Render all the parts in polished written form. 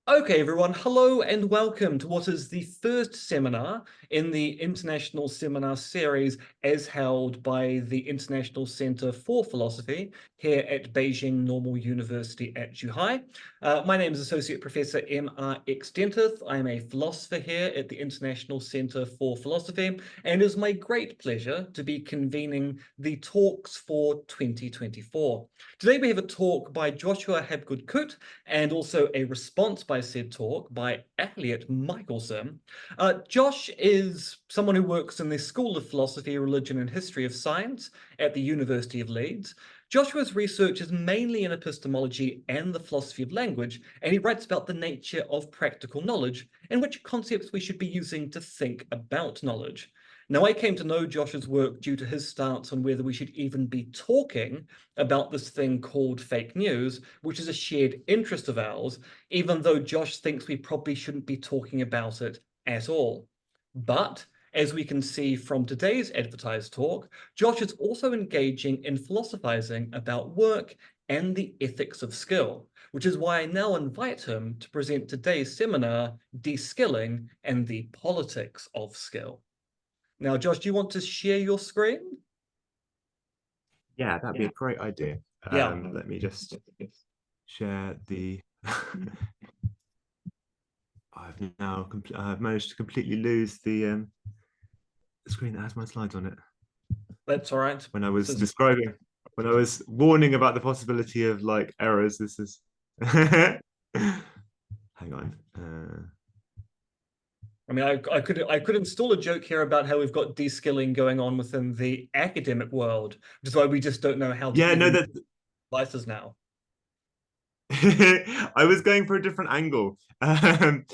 Okay, everyone, hello and welcome to what is the first seminar in the International Seminar Series as held by the International Centre for Philosophy here at Beijing Normal University at Zhuhai. My name is Associate Professor M.R.X. Dentith. I am a philosopher here at the International Centre for Philosophy, and it is my great pleasure to be convening the talks for 2024. Today we have a talk by Joshua Habgood-Coote and also a response by said talk by Elliot Michelson. Josh is someone who works in the School of Philosophy, Religion and History of Science at the University of Leeds. Joshua's research is mainly in epistemology and the philosophy of language, and he writes about the nature of practical knowledge and which concepts we should be using to think about knowledge. Now, I came to know Josh's work due to his stance on whether we should even be talking about this thing called fake news, which is a shared interest of ours, even though Josh thinks we probably shouldn't be talking about it at all. But as we can see from today's advertised talk, Josh is also engaging in philosophizing about work and the ethics of skill, which is why I now invite him to present today's seminar, Deskilling and the Politics of Skill. Now, Josh, do you want to share your screen? Yeah, that'd be a great idea. Yeah. Let me just share the. I've managed to completely lose the screen that has my slides on it. That's all right. When I was when I was warning about the possibility of like errors, this is. Hang on. I mean, I could install a joke here about how we've got de-skilling going on within the academic world, which is why we just don't know how to Yeah, no, even that devices now. I was going for a different angle. I'm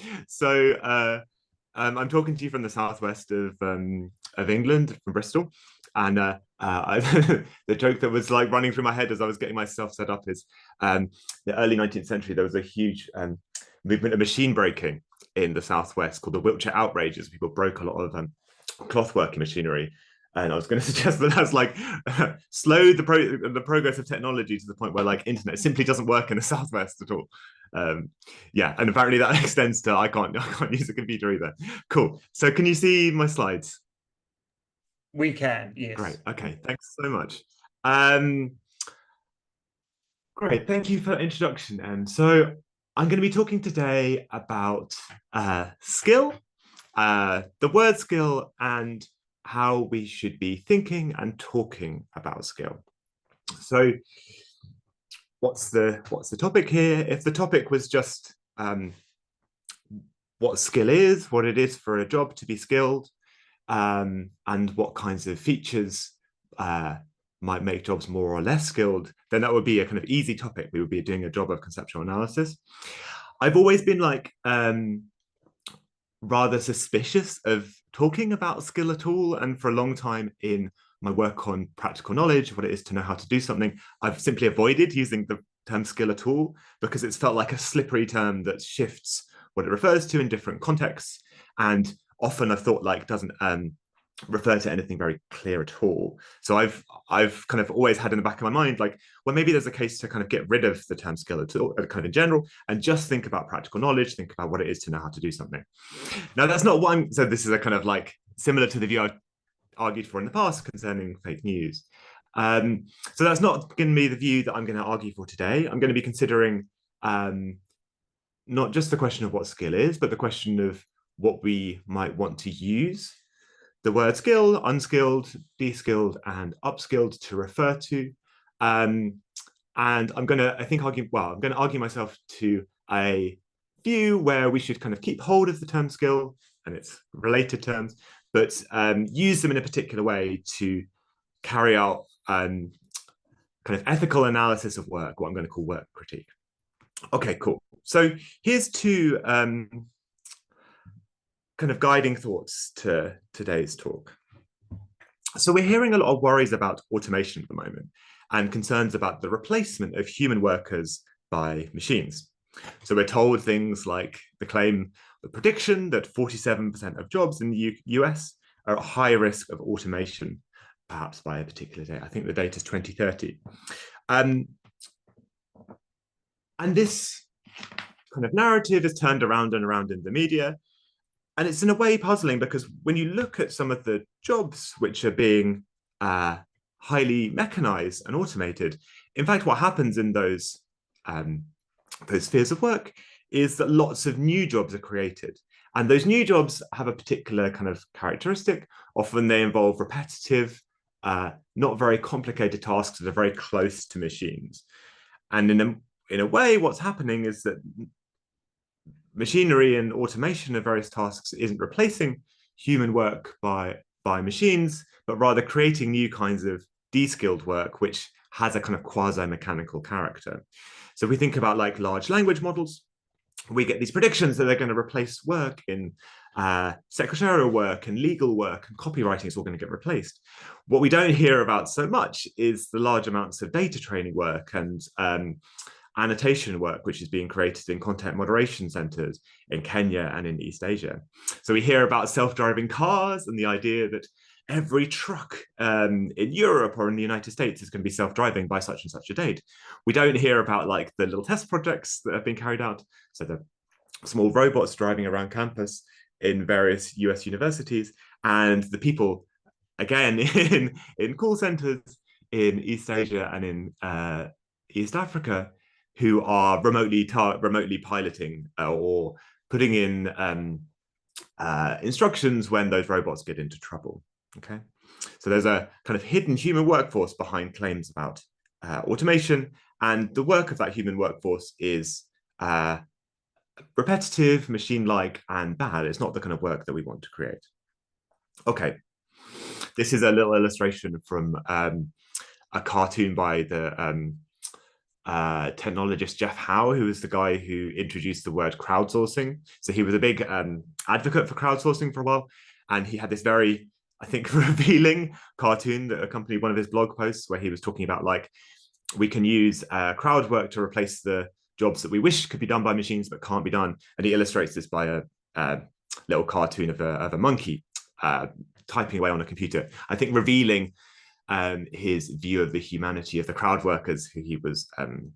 talking to you from the southwest of England, from Bristol, and the joke that was like running through my head as I was getting myself set up is the early 19th century. There was a huge movement of machine breaking in the southwest called the Wiltshire Outrages. People broke a lot of cloth working machinery. And I was going to suggest that that's like slowed the progress of technology to the point where like internet simply doesn't work in the southwest at all. Yeah, and apparently that extends to I can't use a computer either. Cool. So can you see my slides? We can, Great. yes. Okay. Thanks so much. Um, Great. Thank you for the introduction. And so I'm going to be talking today about skill, the word skill, and how we should be thinking and talking about skill. So what's the topic here? If the topic was just what skill is, what it is for a job to be skilled, and what kinds of features might make jobs more or less skilled, then that would be a kind of easy topic. We would be doing a job of conceptual analysis. I've always been like rather suspicious of talking about skill at all. And for a long time in my work on practical knowledge, what it is to know how to do something, I've simply avoided using the term skill at all because it's felt like a slippery term that shifts what it refers to in different contexts. And often I thought like doesn't refer to anything very clear at all. So I've kind of always had in the back of my mind, like, well, maybe there's a case to kind of get rid of the term skill at all, kind of in general, and just think about practical knowledge, think about what it is to know how to do something. Now, that's not what I'm, so this is a kind of like similar to the view I've argued for in the past concerning fake news. So that's not going to be the view that I'm going to argue for today. I'm going to be considering not just the question of what skill is, but the question of what we might want to use the word skill, unskilled, de-skilled, and upskilled to refer to. And I'm going to, I think, I'm going to argue myself to a view where we should kind of keep hold of the term skill and its related terms, but use them in a particular way to carry out kind of ethical analysis of work, what I'm going to call work critique. Okay, cool. So here's two kind of guiding thoughts to today's talk. So we're hearing a lot of worries about automation at the moment and concerns about the replacement of human workers by machines. So we're told things like the prediction that 47% of jobs in the US are at high risk of automation, perhaps by a particular date. I think the date is 2030. And this kind of narrative is turned around and around in the media. And it's in a way puzzling because when you look at some of the jobs which are being highly mechanized and automated, in fact, what happens in those spheres of work is that lots of new jobs are created. And those new jobs have a particular kind of characteristic. Often they involve repetitive, not very complicated tasks that are very close to machines. And in a way, what's happening is that machinery and automation of various tasks isn't replacing human work by machines, but rather creating new kinds of de-skilled work, which has a kind of quasi-mechanical character. So if we think about like large language models, we get these predictions that they're going to replace work in secretarial work and legal work, and copywriting is all going to get replaced. What we don't hear about so much is the large amounts of data training work and annotation work, which is being created in content moderation centers in Kenya and in East Asia. So we hear about self-driving cars and the idea that every truck in Europe or in the United States is going to be self-driving by such and such a date. We don't hear about like the little test projects that have been carried out. So the small robots driving around campus in various US universities, and the people, again, in call centers in East Asia and in East Africa, who are remotely piloting or putting in instructions when those robots get into trouble. Okay, so there's a kind of hidden human workforce behind claims about automation, and the work of that human workforce is repetitive, machine-like, and bad. It's not the kind of work that we want to create. Okay, this is a little illustration from a cartoon by the technologist Jeff Howe, who was the guy who introduced the word crowdsourcing. So he was a big advocate for crowdsourcing for a while, and he had this very, I think, revealing cartoon that accompanied one of his blog posts where he was talking about like we can use crowd work to replace the jobs that we wish could be done by machines but can't be done. And he illustrates this by a little cartoon of a monkey typing away on a computer, I think revealing his view of the humanity of the crowd workers who he was kind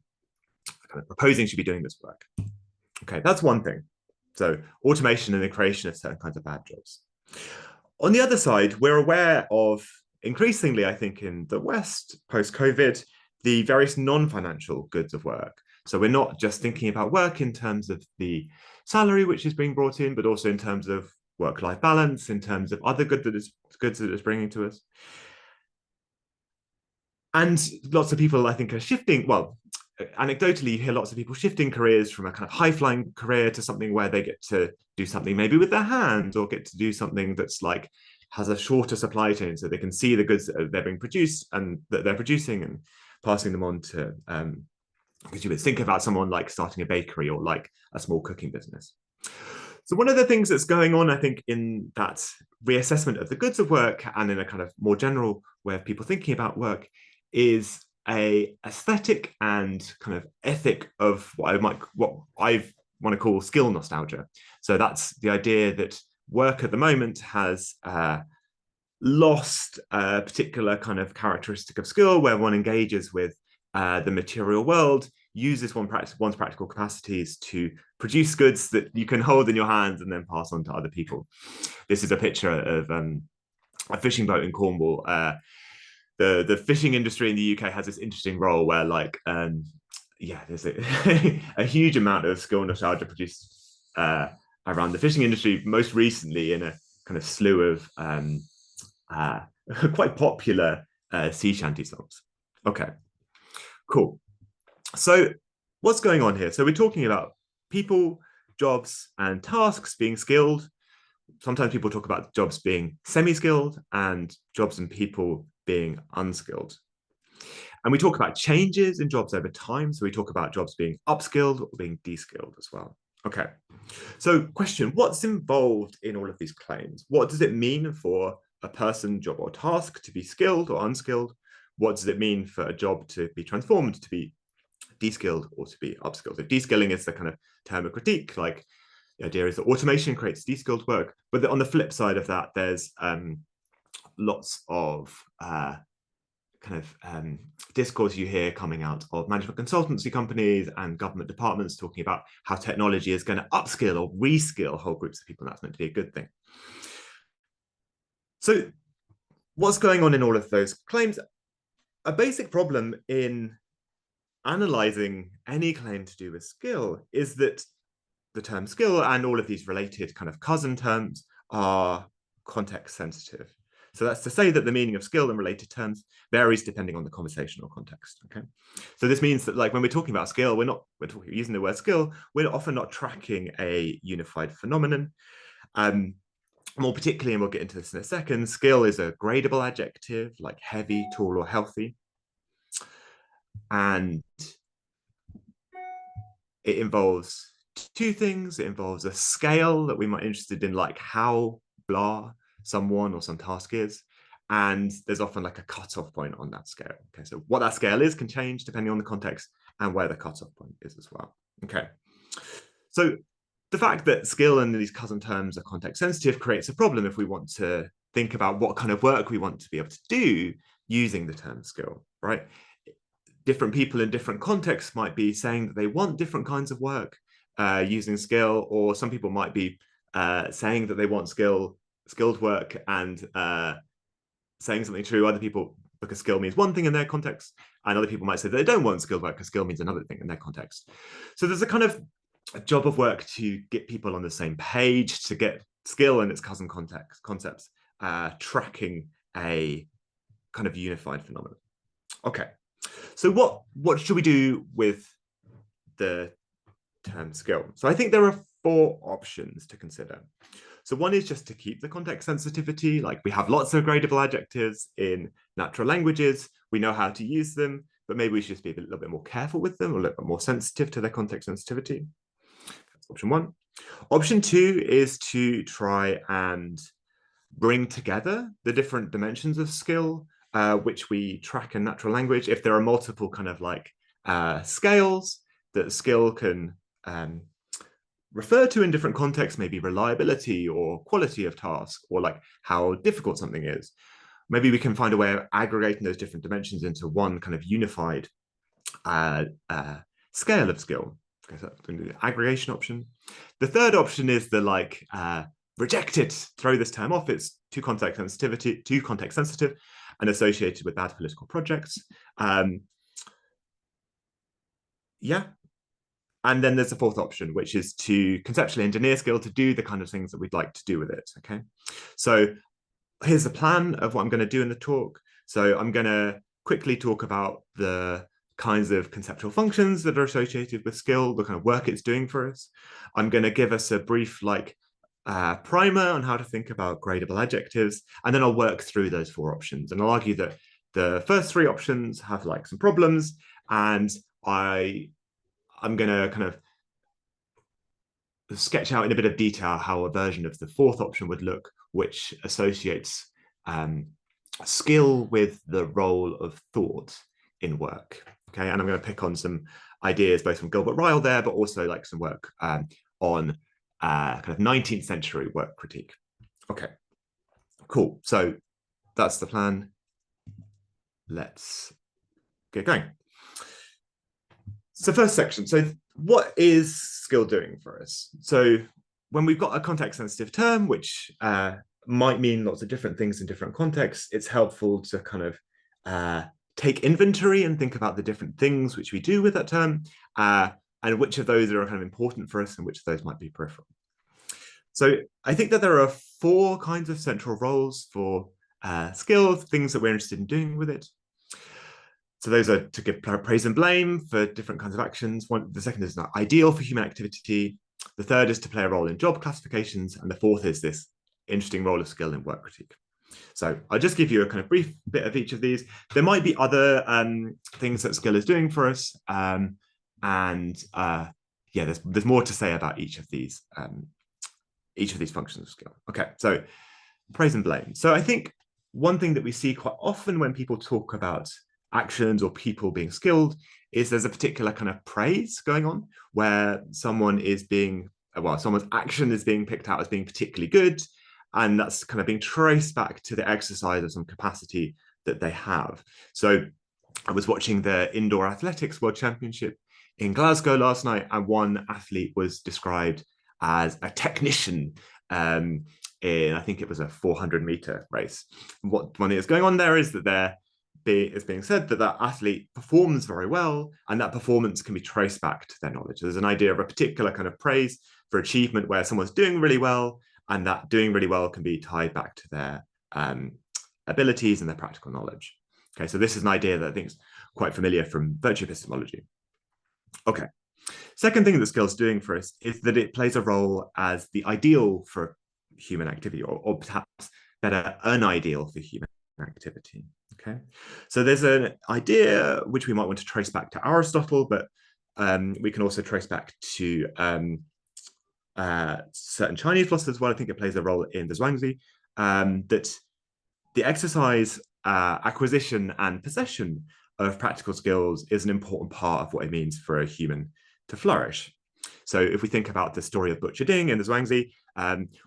of proposing should be doing this work. Okay, that's one thing. So automation and the creation of certain kinds of bad jobs. On the other side, we're aware of increasingly, I think, in the West, post-COVID, the various non-financial goods of work. So we're not just thinking about work in terms of the salary which is being brought in, but also in terms of work-life balance, in terms of other goods that it's bringing to us. And lots of people, I think, are shifting. Well, anecdotally, you hear lots of people shifting careers from a kind of high-flying career to something where they get to do something maybe with their hands, or get to do something that's like has a shorter supply chain, so they can see the goods that they're being produced and that they're producing and passing them on to because you would think about someone like starting a bakery or like a small cooking business. So one of the things that's going on, I think, in that reassessment of the goods of work and in a kind of more general way of people thinking about work is a aesthetic and kind of ethic of what I want to call skill nostalgia. So that's the idea that work at the moment has lost a particular kind of characteristic of skill where one engages with the material world, uses one's practical capacities to produce goods that you can hold in your hands and then pass on to other people. This is a picture of a fishing boat in Cornwall. The fishing industry in the UK has this interesting role where like there's a huge amount of skill nostalgia produced around the fishing industry, most recently in a kind of slew of quite popular sea shanty songs. Okay, cool. So what's going on here? So we're talking about people, jobs, and tasks being skilled. Sometimes people talk about jobs being semi-skilled and jobs and people being unskilled. And we talk about changes in jobs over time. So we talk about jobs being upskilled or being de-skilled as well. Okay, so question, what's involved in all of these claims? What does it mean for a person, job, or task to be skilled or unskilled? What does it mean for a job to be transformed to be de-skilled or to be upskilled? So de-skilling is the kind of term of critique, like the idea is that automation creates de-skilled work, but on the flip side of that, there's lots of kind kind of discourse you hear coming out of management consultancy companies and government departments talking about how technology is going to upskill or reskill whole groups of people. And that's meant to be a good thing. So what's going on in all of those claims? A basic problem in analyzing any claim to do with skill is that the term skill and all of these related kind of cousin terms are context sensitive. So that's to say that the meaning of skill and related terms varies depending on the conversational context. Okay, so this means that, like, when we're talking about skill, we're using the word skill, we're often not tracking a unified phenomenon. More particularly, and we'll get into this in a second, skill is a gradable adjective like heavy, tall, or healthy. And it involves two things. It involves a scale that we might be interested in, like how blah someone or some task is. And there's often like a cutoff point on that scale. Okay, so what that scale is can change depending on the context and where the cutoff point is as well. Okay, so the fact that skill and these cousin terms are context sensitive creates a problem if we want to think about what kind of work we want to be able to do using the term skill, right? Different people in different contexts might be saying that they want different kinds of work using skill, or some people might be saying that they want skilled work and saying something true. Other people, because skill means one thing in their context, and other people might say that they don't want skilled work because skill means another thing in their context. So there's a kind of a job of work to get people on the same page, to get skill and its cousin concepts tracking a kind of unified phenomenon. Okay, so what should we do with the term skill? So I think there are 4 options to consider. So one is just to keep the context sensitivity. Like, we have lots of gradable adjectives in natural languages. We know how to use them, but maybe we should just be a little bit more careful with them, or a little bit more sensitive to their context sensitivity. That's option 1. Option 2 is to try and bring together the different dimensions of skill, which we track in natural language. If there are multiple kind of like scales that skill can refer to in different contexts, maybe reliability or quality of task, or like how difficult something is, maybe we can find a way of aggregating those different dimensions into one kind of unified scale of skill. Okay, so that's the aggregation option. The third option is the like reject it, throw this term off. It's too context sensitive and associated with bad political projects. Yeah. And then there's a fourth option, which is to conceptually engineer skill to do the kind of things that we'd like to do with it. Okay, so here's the plan of what I'm going to do in the talk. So I'm going to quickly talk about the kinds of conceptual functions that are associated with skill, the kind of work it's doing for us. I'm going to give us a brief like primer on how to think about gradable adjectives, and then I'll work through those 4 options. And I'll argue that the first 3 options have like some problems, and I'm going to kind of sketch out in a bit of detail how a version of the 4th option would look, which associates skill with the role of thought in work. Okay, and I'm going to pick on some ideas both from Gilbert Ryle there, but also like some work on kind of 19th century work critique. Okay, cool. So that's the plan. Let's get going. So first section. So what is skill doing for us? So when we've got a context sensitive term, which might mean lots of different things in different contexts, it's helpful to kind of take inventory and think about the different things which we do with that term, and which of those are kind of important for us and which of those might be peripheral. So I think that there are 4 kinds of central roles for skill, things that we're interested in doing with it. So those are to give praise and blame for different kinds of actions. The second is not ideal for human activity. The third is to play a role in job classifications. And the 4th is this interesting role of skill in work critique. So I'll just give you a kind of brief bit of each of these. There might be other things that skill is doing for us. Yeah, there's more to say about each of these functions of skill. Okay, so praise and blame. So I think one thing that we see quite often when people talk about actions or people being skilled is there's a particular kind of praise going on where someone's action is being picked out as being particularly good, and that's kind of being traced back to the exercise of some capacity that they have. So I was watching the Indoor Athletics World Championship in Glasgow last night, and one athlete was described as a technician in, I think it was a 400-meter race. What one thing that's going on there is that it's being said that that athlete performs very well, and that performance can be traced back to their knowledge. There's an idea of a particular kind of praise for achievement where someone's doing really well, and that doing really well can be tied back to their abilities and their practical knowledge. Okay, so this is an idea that I think is quite familiar from virtue epistemology. Okay, second thing that skill's doing for us is that it plays a role as the ideal for human activity, or perhaps better, an ideal for human activity. Okay, so there's an idea which we might want to trace back to Aristotle, but we can also trace back to certain Chinese philosophers as well. I think it plays a role in the Zhuangzi, that the exercise, acquisition, and possession of practical skills is an important part of what it means for a human to flourish. So if we think about the story of Butcher Ding in the Zhuangzi,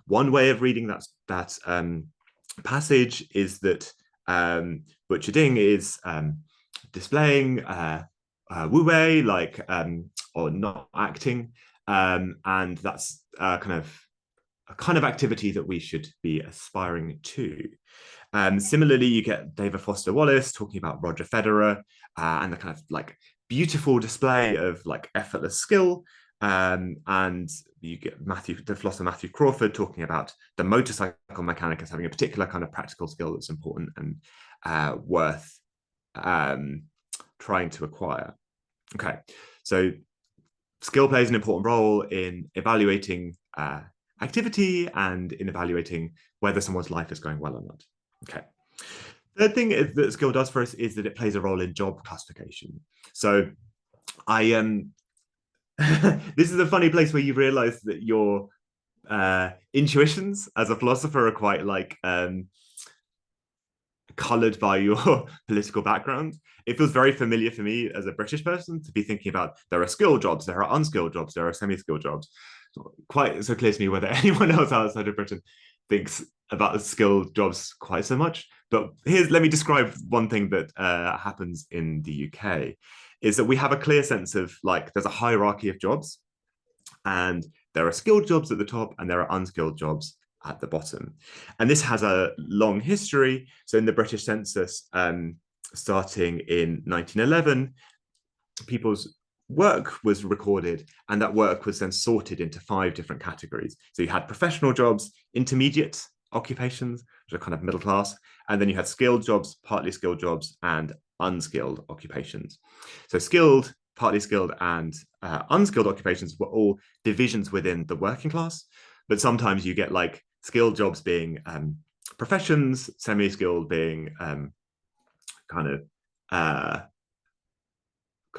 one way of reading that passage is that Butcher Ding is displaying wu wei, like, or not acting, and that's a kind of activity that we should be aspiring to. Similarly, you get David Foster Wallace talking about Roger Federer and the kind of like beautiful display of like effortless skill. And you get the philosopher Matthew Crawford talking about the motorcycle mechanic as having a particular kind of practical skill that's important and worth trying to acquire. Okay, so skill plays an important role in evaluating activity and in evaluating whether someone's life is going well or not. Okay. Third thing that skill does for us is that it plays a role in job classification. So I this is a funny place where you realize that your intuitions as a philosopher are quite like colored by your political background. It feels very familiar for me as a British person to be thinking about there are skilled jobs, there are unskilled jobs, there are semi-skilled jobs. It's not quite so clear to me whether anyone else outside of Britain thinks about skilled jobs quite so much. But let me describe one thing that happens in the UK, is that we have a clear sense of like, there's a hierarchy of jobs, and there are skilled jobs at the top and there are unskilled jobs at the bottom. And this has a long history. So in the British census, starting in 1911, people's work was recorded, and that work was then sorted into 5 different categories. So you had professional jobs, intermediate occupations, which are kind of middle class, and then you had skilled jobs, partly skilled jobs, and unskilled occupations. So skilled, partly skilled, and unskilled occupations were all divisions within the working class, but sometimes you get like skilled jobs being professions, semi-skilled being kind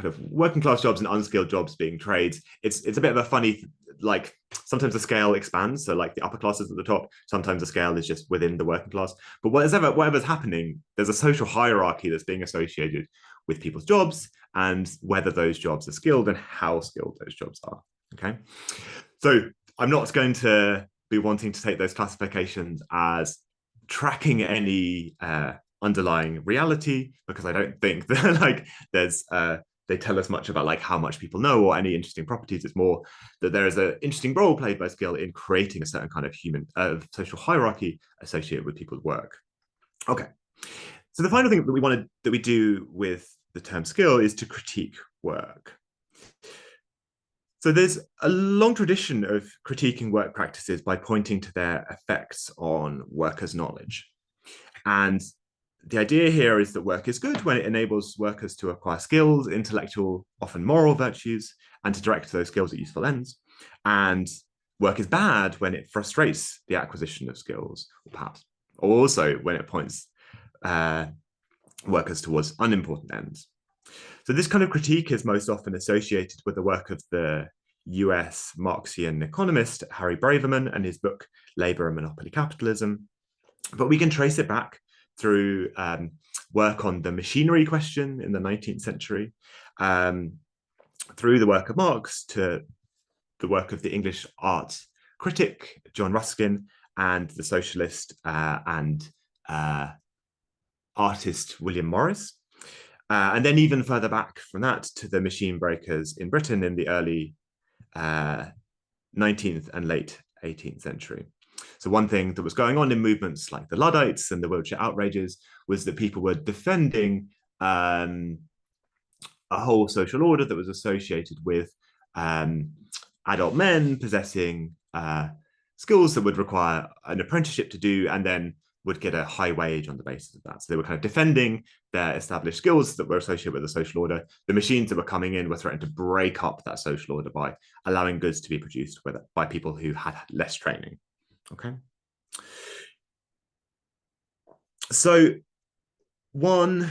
of working class jobs, and unskilled jobs being trades. It's a bit of a funny, like sometimes the scale expands, so like the upper classes at the top, sometimes the scale is just within the working class. But whatever's happening, there's a social hierarchy that's being associated with people's jobs and whether those jobs are skilled and how skilled those jobs are. Okay, so I'm not going to be wanting to take those classifications as tracking any underlying reality, because I don't think that like there's they tell us much about like how much people know or any interesting properties. It's more that there is an interesting role played by skill in creating a certain kind of human social hierarchy associated with people's work. Okay, so the final thing that we do with the term skill is to critique work. So there's a long tradition of critiquing work practices by pointing to their effects on workers' knowledge. And the idea here is that work is good when it enables workers to acquire skills, intellectual, often moral virtues, and to direct those skills at useful ends. And work is bad when it frustrates the acquisition of skills, or perhaps also when it points workers towards unimportant ends. So this kind of critique is most often associated with the work of the US Marxian economist Harry Braverman and his book Labor and Monopoly Capitalism. But we can trace it back through work on the machinery question in the 19th century, through the work of Marx to the work of the English art critic John Ruskin and the socialist and artist William Morris. And then even further back from that to the machine breakers in Britain in the early 19th and late 18th century. So one thing that was going on in movements like the Luddites and the wheelchair outrages was that people were defending a whole social order that was associated with adult men possessing skills that would require an apprenticeship to do, and then would get a high wage on the basis of that. So they were kind of defending their established skills that were associated with the social order. The machines that were coming in were threatening to break up that social order by allowing goods to be produced by people who had less training. Okay. So one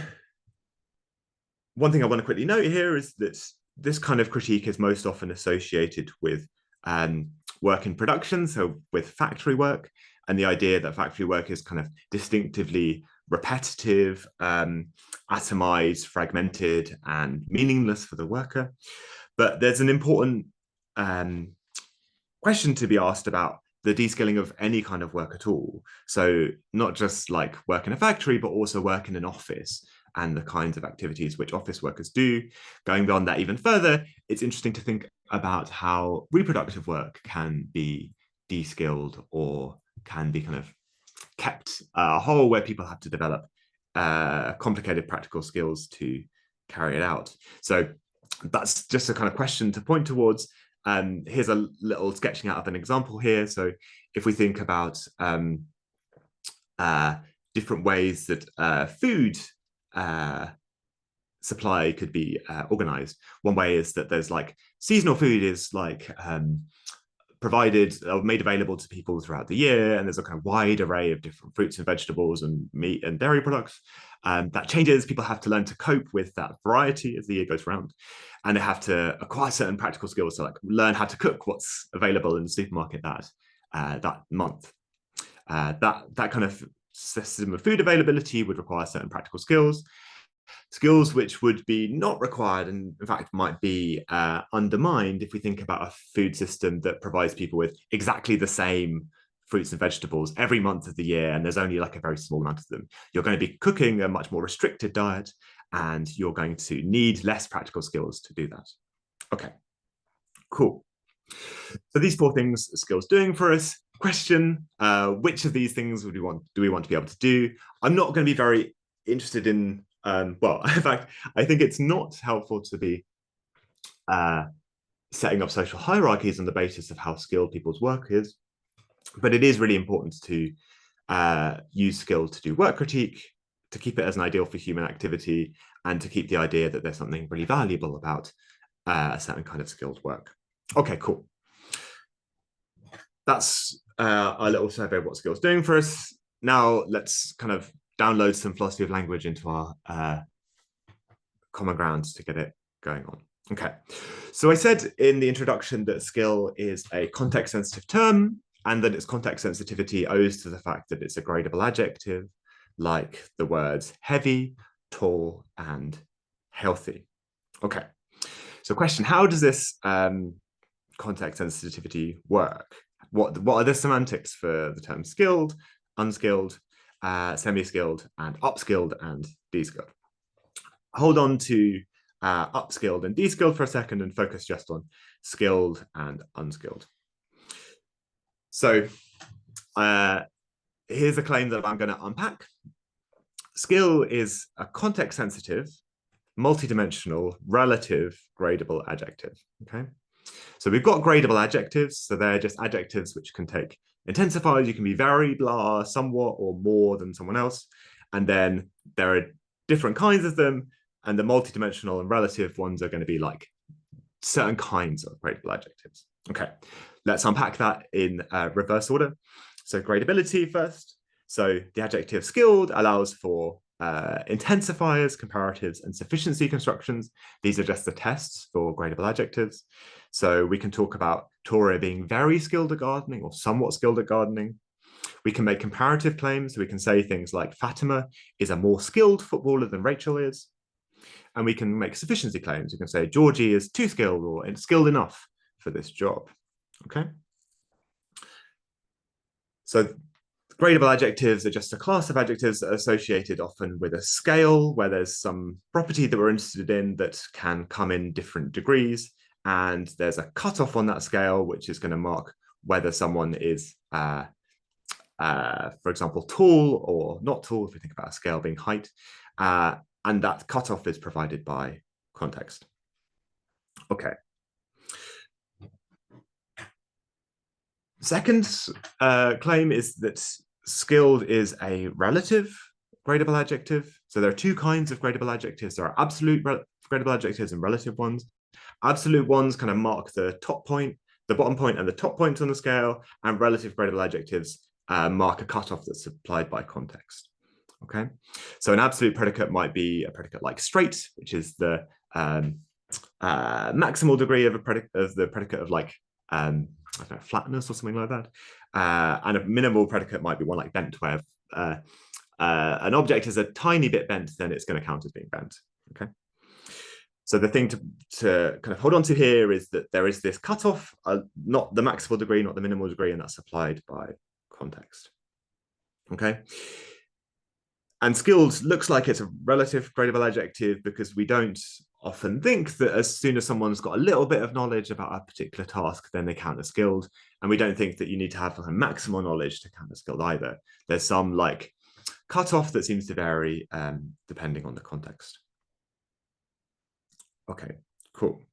thing I want to quickly note here is that this kind of critique is most often associated with work in production, so with factory work, and the idea that factory work is kind of distinctively repetitive, atomized, fragmented, and meaningless for the worker. But there's an important question to be asked about the deskilling of any kind of work at all. So not just like work in a factory, but also work in an office and the kinds of activities which office workers do. Going beyond that even further, it's interesting to think about how reproductive work can be deskilled or can be kind of kept whole, where people have to develop complicated practical skills to carry it out. So that's just a kind of question to point towards. Here's a little sketching out of an example here. So if we think about different ways that food supply could be organized, one way is that there's like seasonal food is like provided or made available to people throughout the year, and there's a kind of wide array of different fruits and vegetables and meat and dairy products. That changes. People have to learn to cope with that variety as the year goes around, and they have to acquire certain practical skills to like learn how to cook what's available in the supermarket that month. That kind of system of food availability would require certain practical skills which would be not required, and in fact might be undermined if we think about a food system that provides people with exactly the same fruits and vegetables every month of the year, and there's only like a very small amount of them. You're going to be cooking a much more restricted diet, and you're going to need less practical skills to do that. Okay, cool. So these 4 things skills doing for us. Question, which of these things do we want to be able to do? I'm not going to be very interested in well, in fact, I think it's not helpful to be setting up social hierarchies on the basis of how skilled people's work is, but it is really important to use skill to do work critique, to keep it as an ideal for human activity, and to keep the idea that there's something really valuable about a certain kind of skilled work. Okay, cool. That's our little survey of what skill's doing for us. Now let's kind of download some philosophy of language into our common grounds to get it going on. Okay, so I said in the introduction that skill is a context-sensitive term, and that its context sensitivity owes to the fact that it's a gradable adjective, like the words heavy, tall, and healthy. Okay, so question, how does this context sensitivity work? What are the semantics for the term skilled, unskilled, semi-skilled, and upskilled and deskilled? Hold on to upskilled and deskilled for a second and focus just on skilled and unskilled. So here's a claim that I'm going to unpack. Skill is a context-sensitive, multidimensional, relative, gradable adjective. Okay, so we've got gradable adjectives, so they're just adjectives which can take intensifiers. You can be very blah, somewhat, or more than someone else, and then there are different kinds of them, and the multidimensional and relative ones are going to be like certain kinds of gradable adjectives. Okay, let's unpack that in reverse order. So gradability first. So the adjective skilled allows for intensifiers, comparatives, and sufficiency constructions. These are just the tests for gradable adjectives. So we can talk about Tora being very skilled at gardening or somewhat skilled at gardening. We can make comparative claims. So we can say things like Fatima is a more skilled footballer than Rachel is. And we can make sufficiency claims. We can say Georgie is too skilled or skilled enough for this job. Okay. So Gradable adjectives are just a class of adjectives that are associated often with a scale where there's some property that we're interested in that can come in different degrees. And there's a cutoff on that scale, which is going to mark whether someone is, for example, tall or not tall, if we think about a scale being height. And that cutoff is provided by context. Okay. Second claim is that skilled is a relative gradable adjective. So there are two kinds of gradable adjectives. There are absolute gradable adjectives and relative ones. Absolute ones kind of mark the top point, the bottom point, and the top point on the scale, and relative gradable adjectives mark a cutoff that's applied by context. Okay, so an absolute predicate might be a predicate like straight, which is the maximal degree of the predicate of like I don't know, flatness or something like that. And a minimal predicate might be one like bent, where an object is a tiny bit bent, then it's going to count as being bent. Okay. So the thing to kind of hold on to here is that there is this cutoff, not the maximal degree, not the minimal degree, and that's applied by context. Okay. And skilled looks like it's a relative gradable adjective because we don't often think that as soon as someone's got a little bit of knowledge about a particular task, then they count as skilled. And we don't think that you need to have a maximal knowledge to count as skilled either. There's some like cutoff that seems to vary depending on the context. Okay, cool.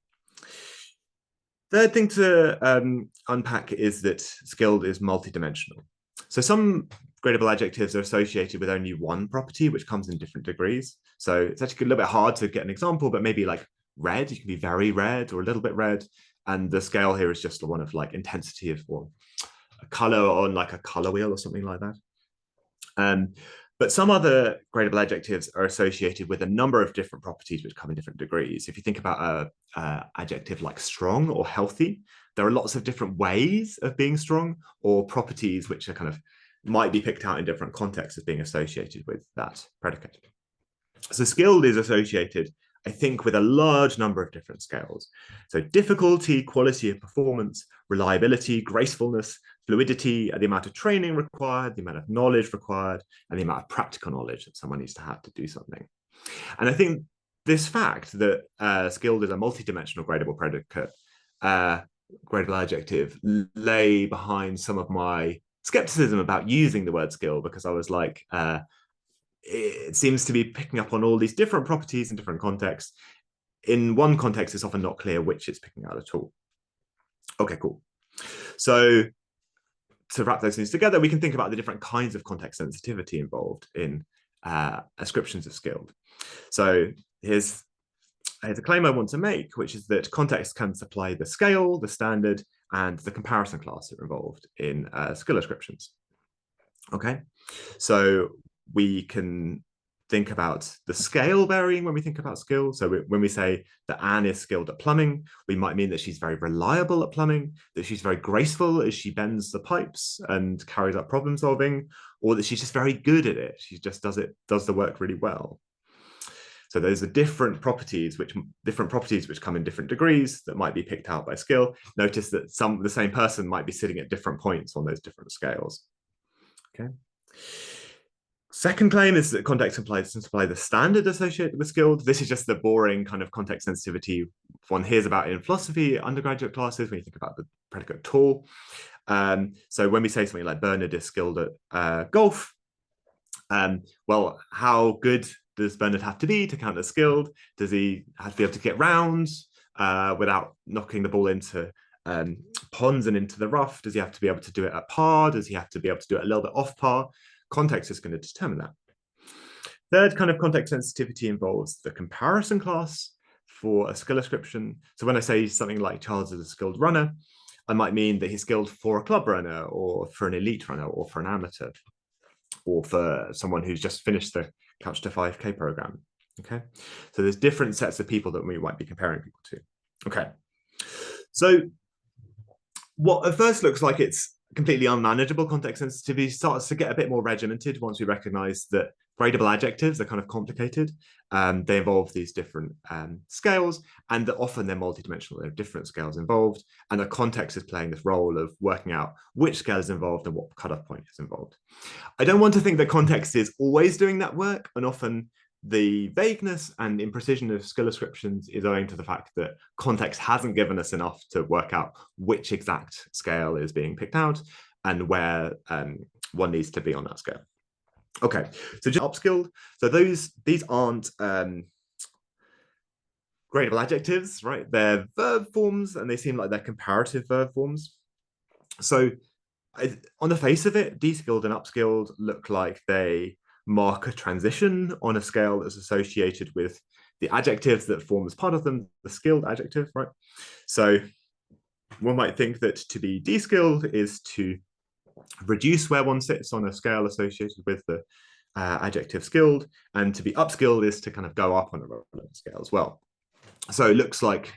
Third thing to unpack is that skilled is multidimensional. So some gradable adjectives are associated with only one property, which comes in different degrees. So it's actually a little bit hard to get an example, but maybe like red, you can be very red or a little bit red. And the scale here is just one of like intensity of a color on like a color wheel or something like that. But some other gradable adjectives are associated with a number of different properties which come in different degrees. If you think about an adjective like strong or healthy, there are lots of different ways of being strong or properties which are kind of might be picked out in different contexts as being associated with that predicate. So skilled is associated, I think, with a large number of different scales. So difficulty, quality of performance, reliability, gracefulness, fluidity, the amount of training required, the amount of knowledge required, and the amount of practical knowledge that someone needs to have to do something. And I think this fact that skilled is a multidimensional gradable predicate, gradable adjective, lay behind some of my skepticism about using the word skill, because I was like, it seems to be picking up on all these different properties in different contexts. In one context, it's often not clear which it's picking out at all. Okay, cool. So to wrap those things together, we can think about the different kinds of context sensitivity involved in ascriptions of skilled. So here's a claim I want to make, which is that context can supply the scale, the standard, and the comparison class that are involved in skill ascriptions. Okay, so we can think about the scale varying when we think about skill. So when we say that Anne is skilled at plumbing, we might mean that she's very reliable at plumbing, that she's very graceful as she bends the pipes and carries out problem solving, or that she's just very good at it. She just does the work really well. So those are different properties which come in different degrees that might be picked out by skill. Notice that the same person might be sitting at different points on those different scales. Okay. Second claim is that context can supply the standard associated with skilled. This is just the boring kind of context sensitivity one hears about in philosophy undergraduate classes when you think about the predicate tall. So when we say something like Bernard is skilled at golf, well, how good does Bernard have to be to count as skilled? Does he have to be able to get round without knocking the ball into ponds and into the rough? Does he have to be able to do it at par? Does he have to be able to do it a little bit off par? Context is going to determine that. Third kind of context sensitivity involves the comparison class for a skill ascription. So when I say something like Charles is a skilled runner, I might mean that he's skilled for a club runner or for an elite runner or for an amateur or for someone who's just finished the Couch to 5K program. Okay, so there's different sets of people that we might be comparing people to. Okay, so what at first looks like it's completely unmanageable context sensitivity starts to get a bit more regimented once we recognize that Gradable adjectives are kind of complicated. They involve these different scales, and often they're multidimensional. There are different scales involved, and the context is playing this role of working out which scale is involved and what cutoff point is involved. I don't want to think that context is always doing that work, and often the vagueness and imprecision of skill ascriptions is owing to the fact that context hasn't given us enough to work out which exact scale is being picked out and where one needs to be on that scale. Okay, so just upskilled. So these aren't gradable adjectives, right? They're verb forms, and they seem like they're comparative verb forms. So on the face of it, deskilled and upskilled look like they mark a transition on a scale that's associated with the adjectives that form as part of them, the skilled adjective, right? So one might think that to be deskilled is to reduce where one sits on a scale associated with the adjective skilled, and to be upskilled is to kind of go up on a relevant scale as well. So it looks like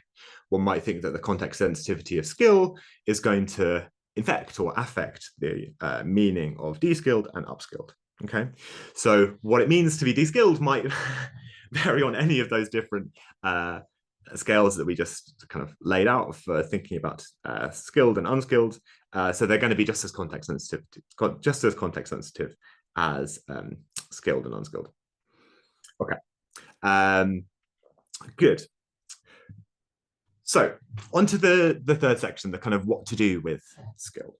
one might think that the context sensitivity of skill is going to infect or affect the meaning of deskilled and upskilled. Okay, so what it means to be deskilled might vary on any of those different scales that we just kind of laid out for thinking about skilled and unskilled. So they're going to be just as context sensitive as skilled and unskilled. Okay, good. So onto the third section, the kind of what to do with skill.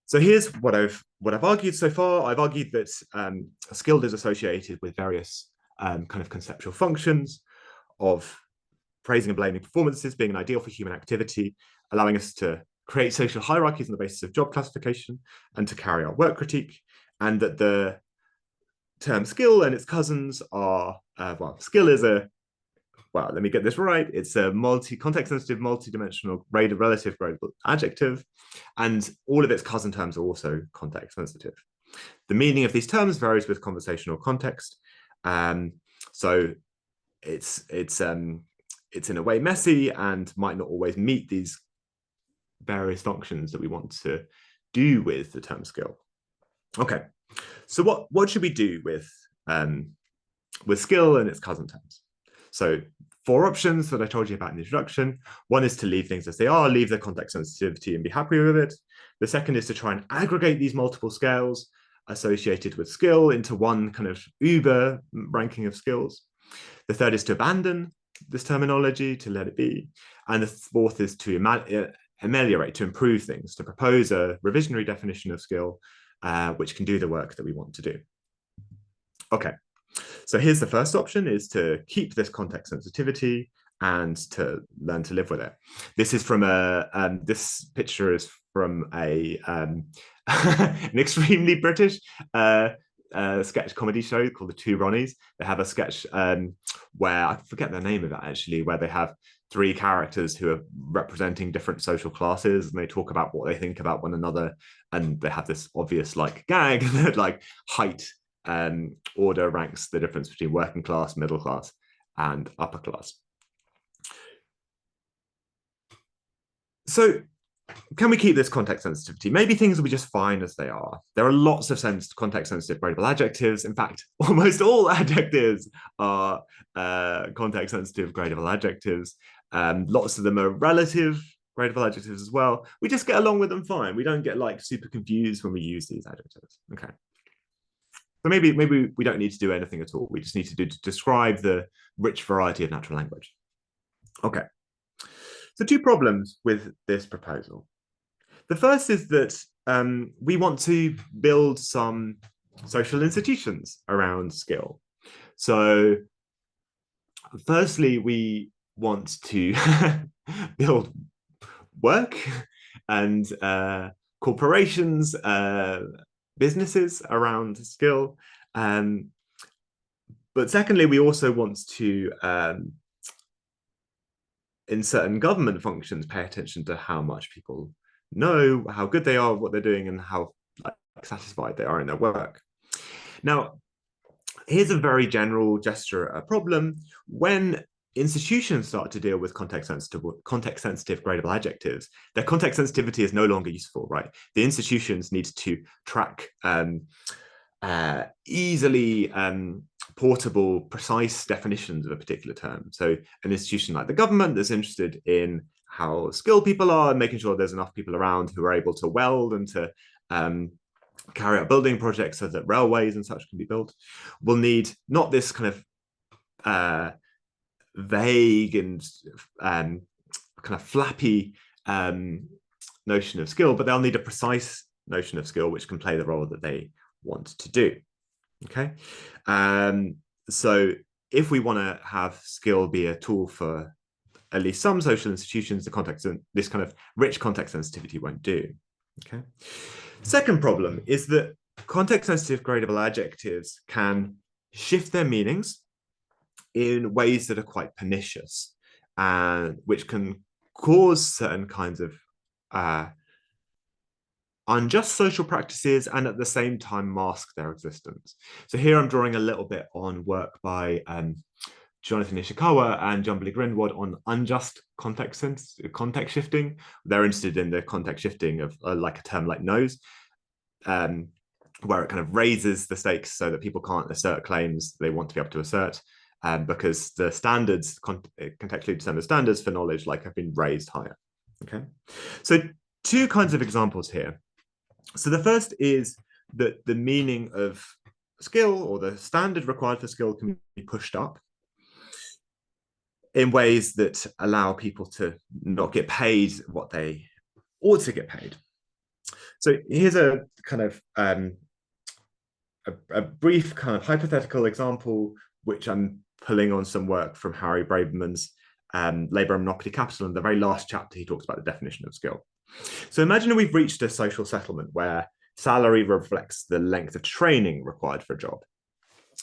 So here's what I've argued so far. I've argued that skilled is associated with various kind of conceptual functions of praising and blaming performances being an ideal for human activity, allowing us to create social hierarchies on the basis of job classification and to carry out work critique, and that the term skill and its cousins are, skill is let me get this right. It's a context-sensitive, multi-dimensional, relative gradable adjective, and all of its cousin terms are also context-sensitive. The meaning of these terms varies with conversational context. So it's in a way messy and might not always meet these various functions that we want to do with the term skill. Okay, so what should we do with skill and its cousin terms? So 4 options that I told you about in the introduction. One is to leave things as they are, leave the context sensitivity and be happy with it. The second is to try and aggregate these multiple scales associated with skill into one kind of uber ranking of skills. The third is to abandon this terminology, to let it be. And the fourth is to ameliorate, to improve things, to propose a revisionary definition of skill, which can do the work that we want to do. Okay. So here's the first option, is to keep this context sensitivity and to learn to live with it. This is from this picture is from an extremely British sketch comedy show called The Two Ronnies. They have a sketch where, I forget the name of it actually, where they have 3 characters who are representing different social classes, and they talk about what they think about one another, and they have this obvious like gag that like height order ranks the difference between working class, middle class, and upper class. So can we keep this context sensitivity? Maybe things will be just fine as they are. There are lots of context sensitive gradable adjectives. In fact, almost all adjectives are context sensitive gradable adjectives. Lots of them are relative gradable adjectives as well. We just get along with them fine. We don't get like super confused when we use these adjectives. Okay. So maybe we don't need to do anything at all. We just need to describe the rich variety of natural language. Okay. So 2 problems with this proposal. The first is that we want to build some social institutions around skill. So firstly, we want to build work and corporations, businesses around skill. But secondly, we also want to, in certain government functions, pay attention to how much people know, how good they are, what they're doing, and how satisfied they are in their work. Now, here's a very general gesture at a problem. When institutions start to deal with context-sensitive gradable adjectives, their context sensitivity is no longer useful, right? The institutions need to track easily portable, precise definitions of a particular term. So an institution like the government that's interested in how skilled people are and making sure there's enough people around who are able to weld and to carry out building projects so that railways and such can be built, will need not this kind of vague and kind of flappy notion of skill, but they'll need a precise notion of skill which can play the role that they want to do. Okay, so if we want to have skill be a tool for at least some social institutions, the context and this kind of rich context sensitivity won't do. Okay. Second problem is that context sensitive gradable adjectives can shift their meanings in ways that are quite pernicious, and which can cause certain kinds of unjust social practices and at the same time mask their existence. So here I'm drawing a little bit on work by Jonathan Ishikawa and John Billy Grindwad on unjust context shifting. They're interested in the context shifting of like a term like nose, where it kind of raises the stakes so that people can't assert claims they want to be able to assert, because the standards, contextually determined standards for knowledge, like have been raised higher. Okay, so two kinds of examples here. So the first is that the meaning of skill or the standard required for skill can be pushed up in ways that allow people to not get paid what they ought to get paid. So here's a kind of a brief kind of hypothetical example, which I'm pulling on some work from Harry Braverman's Labour and Monopoly Capital. In the very last chapter, he talks about the definition of skill. So imagine we've reached a social settlement where salary reflects the length of training required for a job.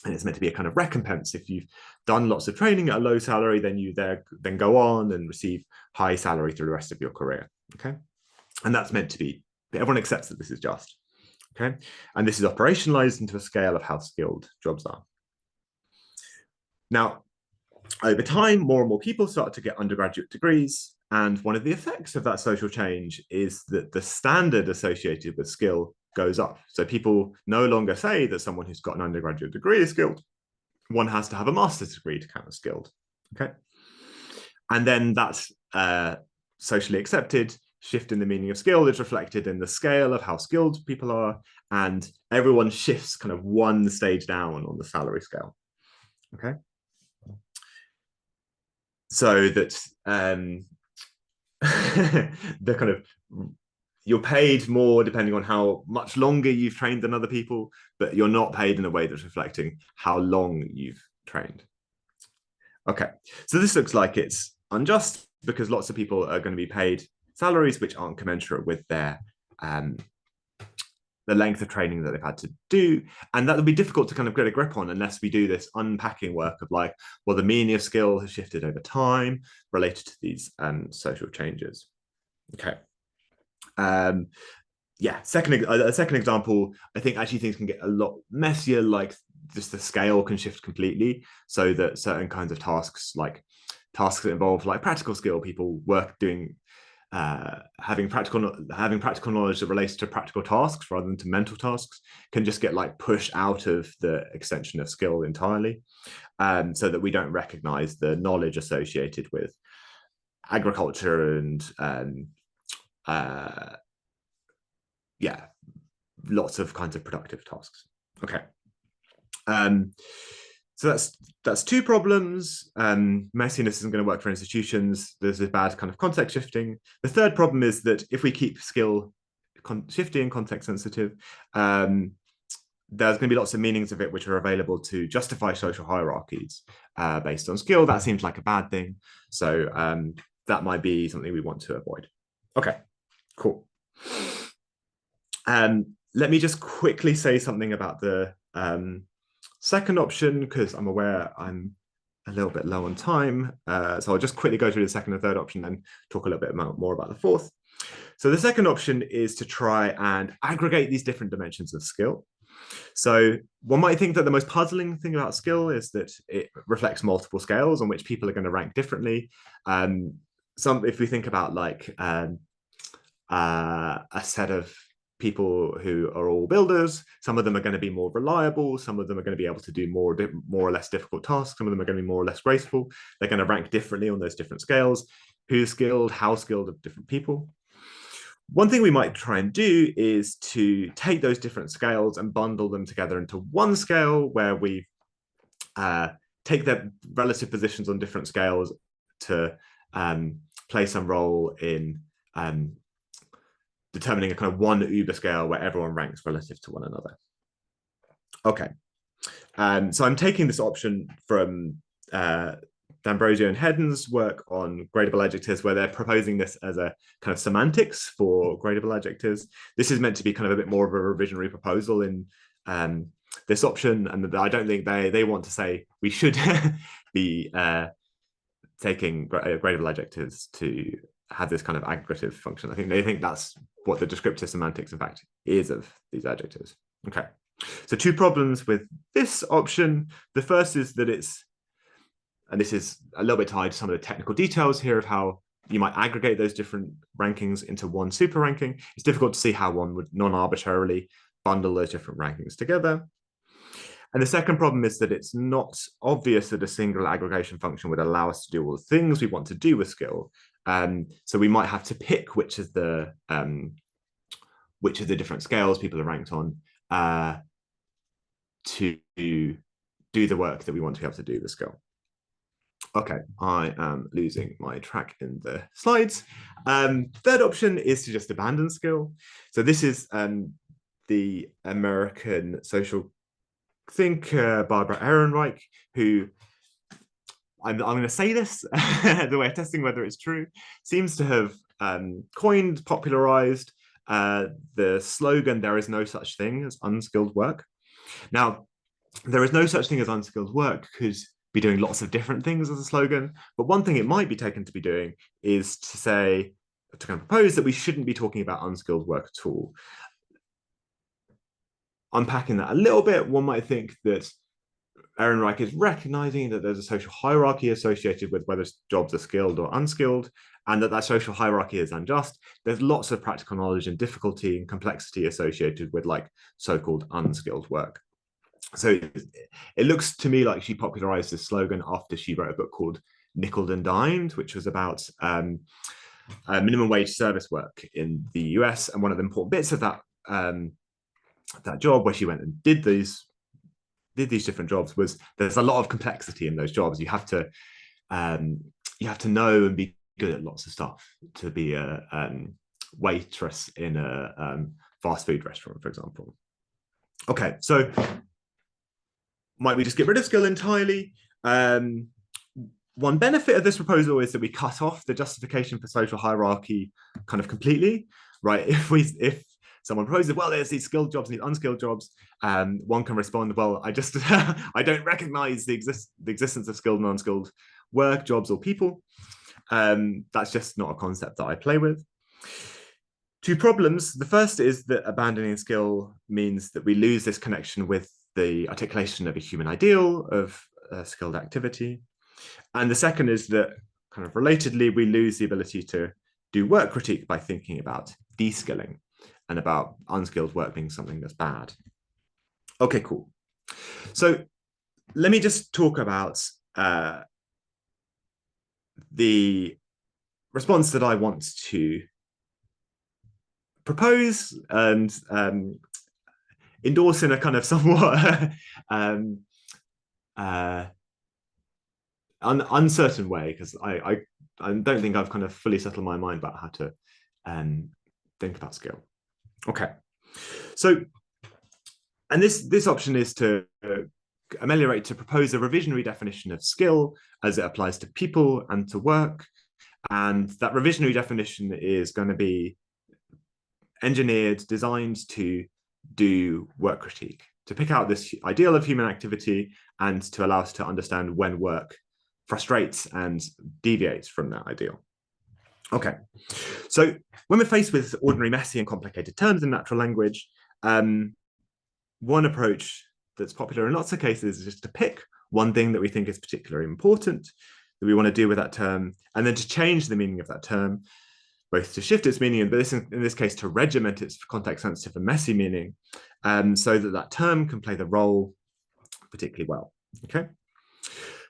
And it's meant to be a kind of recompense. If you've done lots of training at a low salary, then you then go on and receive high salary through the rest of your career. Okay. And that's meant to be, everyone accepts that this is just. Okay. And this is operationalized into a scale of how skilled jobs are. Now, over time, more and more people start to get undergraduate degrees. And one of the effects of that social change is that the standard associated with skill goes up. So people no longer say that someone who's got an undergraduate degree is skilled. One has to have a master's degree to count as skilled. Okay. And then that's socially accepted shift in the meaning of skill is reflected in the scale of how skilled people are. And everyone shifts kind of one stage down on the salary scale. Okay. So that the kind of you're paid more depending on how much longer you've trained than other people, but you're not paid in a way that's reflecting how long you've trained. Okay, so this looks like it's unjust because lots of people are going to be paid salaries which aren't commensurate with their the length of training that they've had to do. And that will be difficult to kind of get a grip on unless we do this unpacking work of like, well, the meaning of skill has shifted over time related to these social changes. Okay. Yeah, a second example, I think actually things can get a lot messier, like just the scale can shift completely so that certain kinds of tasks, like tasks that involve like practical skill, people work doing having practical knowledge that relates to practical tasks rather than to mental tasks can just get like pushed out of the extension of skill entirely, so that we don't recognize the knowledge associated with agriculture and yeah, lots of kinds of productive tasks. Okay. So that's two problems. Messiness isn't going to work for institutions. There's a bad kind of context shifting. The third problem is that if we keep skill shifty and context sensitive, there's going to be lots of meanings of it which are available to justify social hierarchies based on skill. That seems like a bad thing. So that might be something we want to avoid. Okay, cool. Let me just quickly say something about the second option, because I'm aware I'm a little bit low on time. So I'll just quickly go through the second and third option and talk a little bit more about the fourth. So the second option is to try and aggregate these different dimensions of skill. So one might think that the most puzzling thing about skill is that it reflects multiple scales on which people are going to rank differently. If we think about like a set of people who are all builders. Some of them are going to be more reliable. Some of them are going to be able to do more or less difficult tasks. Some of them are going to be more or less graceful. They're going to rank differently on those different scales. Who's skilled, how skilled are different people. One thing we might try and do is to take those different scales and bundle them together into one scale where we take their relative positions on different scales to play some role in determining a kind of one Uber scale where everyone ranks relative to one another. Okay, so I'm taking this option from D'Ambrosio and Hedden's work on gradable adjectives, where they're proposing this as a kind of semantics for gradable adjectives. This is meant to be kind of a bit more of a revisionary proposal in this option, and I don't think they want to say we should be taking gradable adjectives to have this kind of aggregative function. I think they think that's what the descriptive semantics, in fact, is of these adjectives. Okay, so two problems with this option. The first is that it's, and this is a little bit tied to some of the technical details here of how you might aggregate those different rankings into one super ranking. It's difficult to see how one would non-arbitrarily bundle those different rankings together. And the second problem is that it's not obvious that a single aggregation function would allow us to do all the things we want to do with skill. So we might have to pick which of the different scales people are ranked on to do the work that we want to be able to do with skill. Okay, I am losing my track in the slides. Third option is to just abandon skill. So this is the American social thinker Barbara Ehrenreich, who I'm going to say this the way of testing whether it's true, seems to have coined, popularized the slogan, "There is no such thing as unskilled work." Now, there is no such thing as unskilled work could be doing lots of different things as a slogan, but one thing it might be taken to be doing is to say, to kind of propose that we shouldn't be talking about unskilled work at all. Unpacking that a little bit, one might think that Ehrenreich is recognizing that there's a social hierarchy associated with whether jobs are skilled or unskilled, and that social hierarchy is unjust. There's lots of practical knowledge and difficulty and complexity associated with like so-called unskilled work. So it looks to me like she popularized this slogan after she wrote a book called Nickeled and Dimed, which was about minimum wage service work in the US. And one of the important bits of that that job, where she went and did these different jobs, was there's a lot of complexity in those jobs. You have to know and be good at lots of stuff to be a waitress in a fast food restaurant, for example. Okay, so might we just get rid of skill entirely? One benefit of this proposal is that we cut off the justification for social hierarchy kind of completely, right? If someone proposes, well, there's these skilled jobs and these unskilled jobs, one can respond, well, I just I don't recognize the existence of skilled and unskilled work, jobs, or people. That's just not a concept that I play with. Two problems. The first is that abandoning skill means that we lose this connection with the articulation of a human ideal of skilled activity. And the second is that, kind of relatedly, we lose the ability to do work critique by thinking about deskilling and about unskilled work being something that's bad. Okay, cool. So let me just talk about the response that I want to propose and endorse in a kind of somewhat uncertain way, because I don't think I've kind of fully settled my mind about how to think about skill. Okay, so, and this option is to ameliorate, to propose a revisionary definition of skill as it applies to people and to work. And that revisionary definition is going to be engineered, designed to do work critique, to pick out this ideal of human activity and to allow us to understand when work frustrates and deviates from that ideal. Okay, so when we're faced with ordinary, messy, and complicated terms in natural language, one approach that's popular in lots of cases is just to pick one thing that we think is particularly important, that we want to do with that term, and then to change the meaning of that term both to shift its meaning, but in this case to regiment its context-sensitive and messy meaning, so that that term can play the role particularly well. Okay,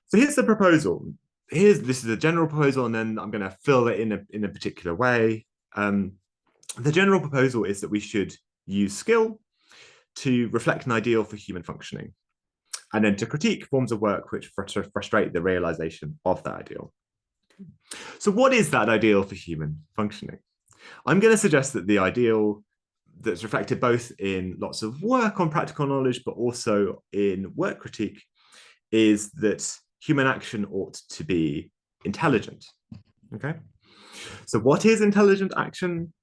so here's the proposal. This is a general proposal, and then I'm going to fill it in a particular way. The general proposal is that we should use skill to reflect an ideal for human functioning, and then to critique forms of work which frustrate the realization of that ideal. So what is that ideal for human functioning? I'm going to suggest that the ideal that's reflected both in lots of work on practical knowledge, but also in work critique, is that human action ought to be intelligent. Okay, so what is intelligent action?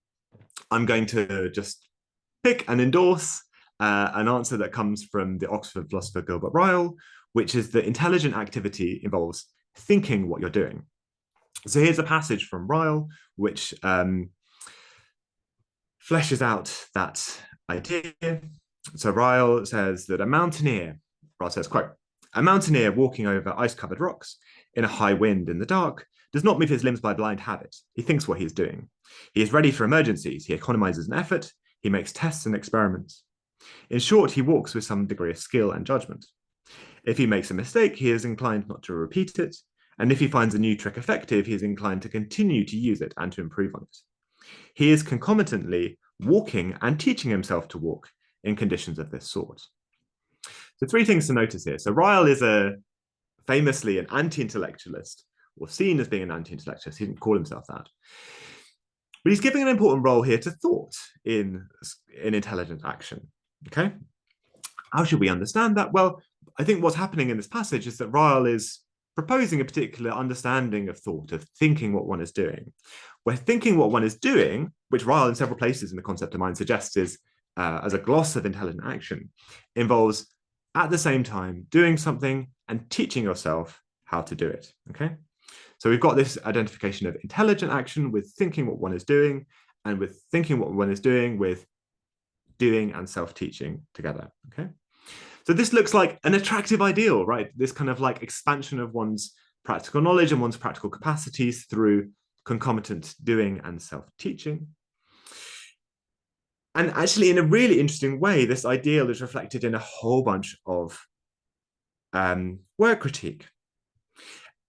I'm going to just pick and endorse an answer that comes from the Oxford philosopher Gilbert Ryle, which is that intelligent activity involves thinking what you're doing. So here's a passage from Ryle, which fleshes out that idea. So Ryle says that Ryle says, quote, "A mountaineer walking over ice-covered rocks in a high wind in the dark does not move his limbs by blind habit. He thinks what he is doing. He is ready for emergencies. He economizes an effort. He makes tests and experiments. In short, he walks with some degree of skill and judgment. If he makes a mistake, he is inclined not to repeat it. And if he finds a new trick effective, he is inclined to continue to use it and to improve on it. He is concomitantly walking and teaching himself to walk in conditions of this sort." So 3 things to notice here. So Ryle is famously an anti-intellectualist, or seen as being an anti-intellectualist. He didn't call himself that. But he's giving an important role here to thought in intelligent action. Okay? How should we understand that? Well, I think what's happening in this passage is that Ryle is proposing a particular understanding of thought, of thinking what one is doing. Where thinking what one is doing, which Ryle in several places in the concept of mind suggests is as a gloss of intelligent action, involves at the same time doing something and teaching yourself how to do it. Okay, so we've got this identification of intelligent action with thinking what one is doing, and with thinking what one is doing with doing and self-teaching together. Okay, so this looks like an attractive ideal, right? This kind of like expansion of one's practical knowledge and one's practical capacities through concomitant doing and self-teaching. And actually, in a really interesting way, this ideal is reflected in a whole bunch of work critique.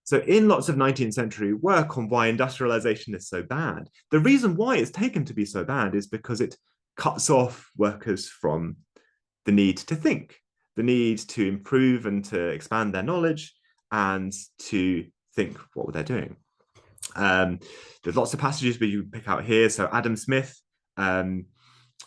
So in lots of 19th century work on why industrialization is so bad, the reason why it's taken to be so bad is because it cuts off workers from the need to think, the need to improve and to expand their knowledge and to think what they're doing. There's lots of passages where you pick out here. So Adam Smith,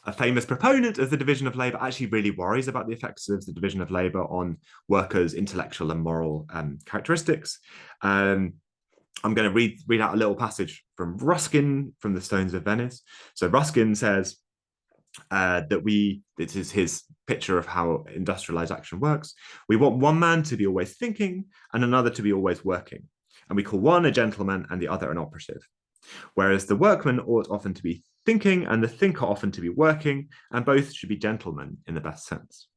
a famous proponent of the division of labor, actually really worries about the effects of the division of labor on workers' intellectual and moral characteristics. I'm going to read out a little passage from Ruskin from the Stones of Venice. So Ruskin says this is his picture of how industrialized action works. "We want one man to be always thinking and another to be always working. And we call one a gentleman and the other an operative. Whereas the workman ought often to be thinking and the thinker often to be working, and both should be gentlemen in the best sense.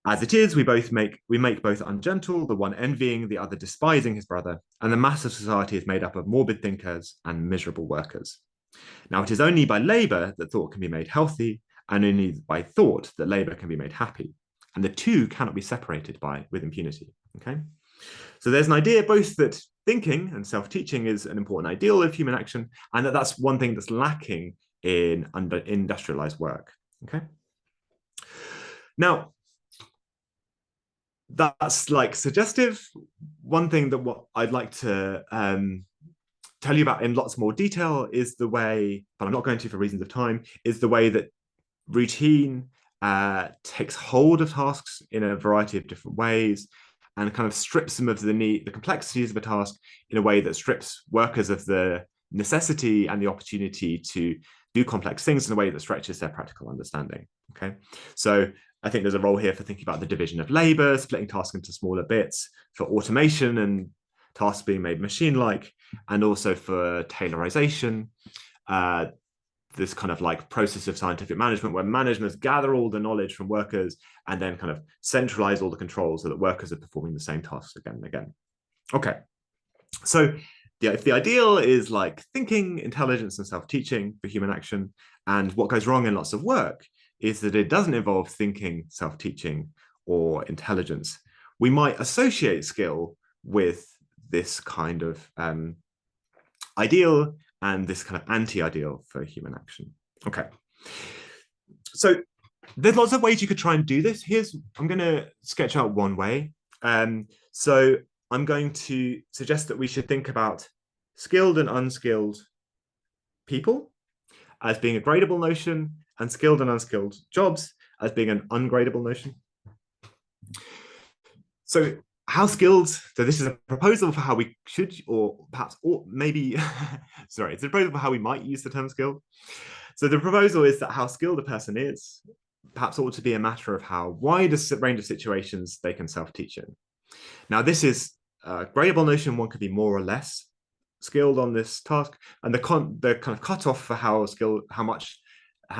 As it is, we make both ungentle, the one envying, the other despising his brother, and the mass of society is made up of morbid thinkers and miserable workers. Now it is only by labor that thought can be made healthy, and only by thought that labor can be made happy. And the two cannot be separated with impunity." Okay? So there's an idea both that thinking and self-teaching is an important ideal of human action, and that's one thing that's lacking in industrialized work. Okay. Now, that's like suggestive. One thing that what I'd like to tell you about in lots more detail is the way, but I'm not going to for reasons of time, is the way that routine takes hold of tasks in a variety of different ways, and kind of strips them of the complexities of a task in a way that strips workers of the necessity and the opportunity to do complex things in a way that stretches their practical understanding. Okay, so I think there's a role here for thinking about the division of labor, splitting tasks into smaller bits, for automation and tasks being made machine-like, and also for tailorization, this kind of like process of scientific management where managers gather all the knowledge from workers and then kind of centralize all the controls so that workers are performing the same tasks again and again. Okay, so if the ideal is like thinking, intelligence, and self-teaching for human action, and what goes wrong in lots of work is that it doesn't involve thinking, self-teaching, or intelligence, we might associate skill with this kind of ideal and this kind of anti-ideal for human action. Okay. So there's lots of ways you could try and do this. I'm going to sketch out one way. So I'm going to suggest that we should think about skilled and unskilled people as being a gradable notion, and skilled and unskilled jobs as being an ungradable notion. So this is a proposal for how we should, or perhaps, or maybe, sorry, it's a proposal for how we might use the term skill. So the proposal is that how skilled a person is perhaps ought to be a matter of how wide a range of situations they can self-teach in. Now, this is a gradable notion. One could be more or less skilled on this task, and the kind of cutoff for how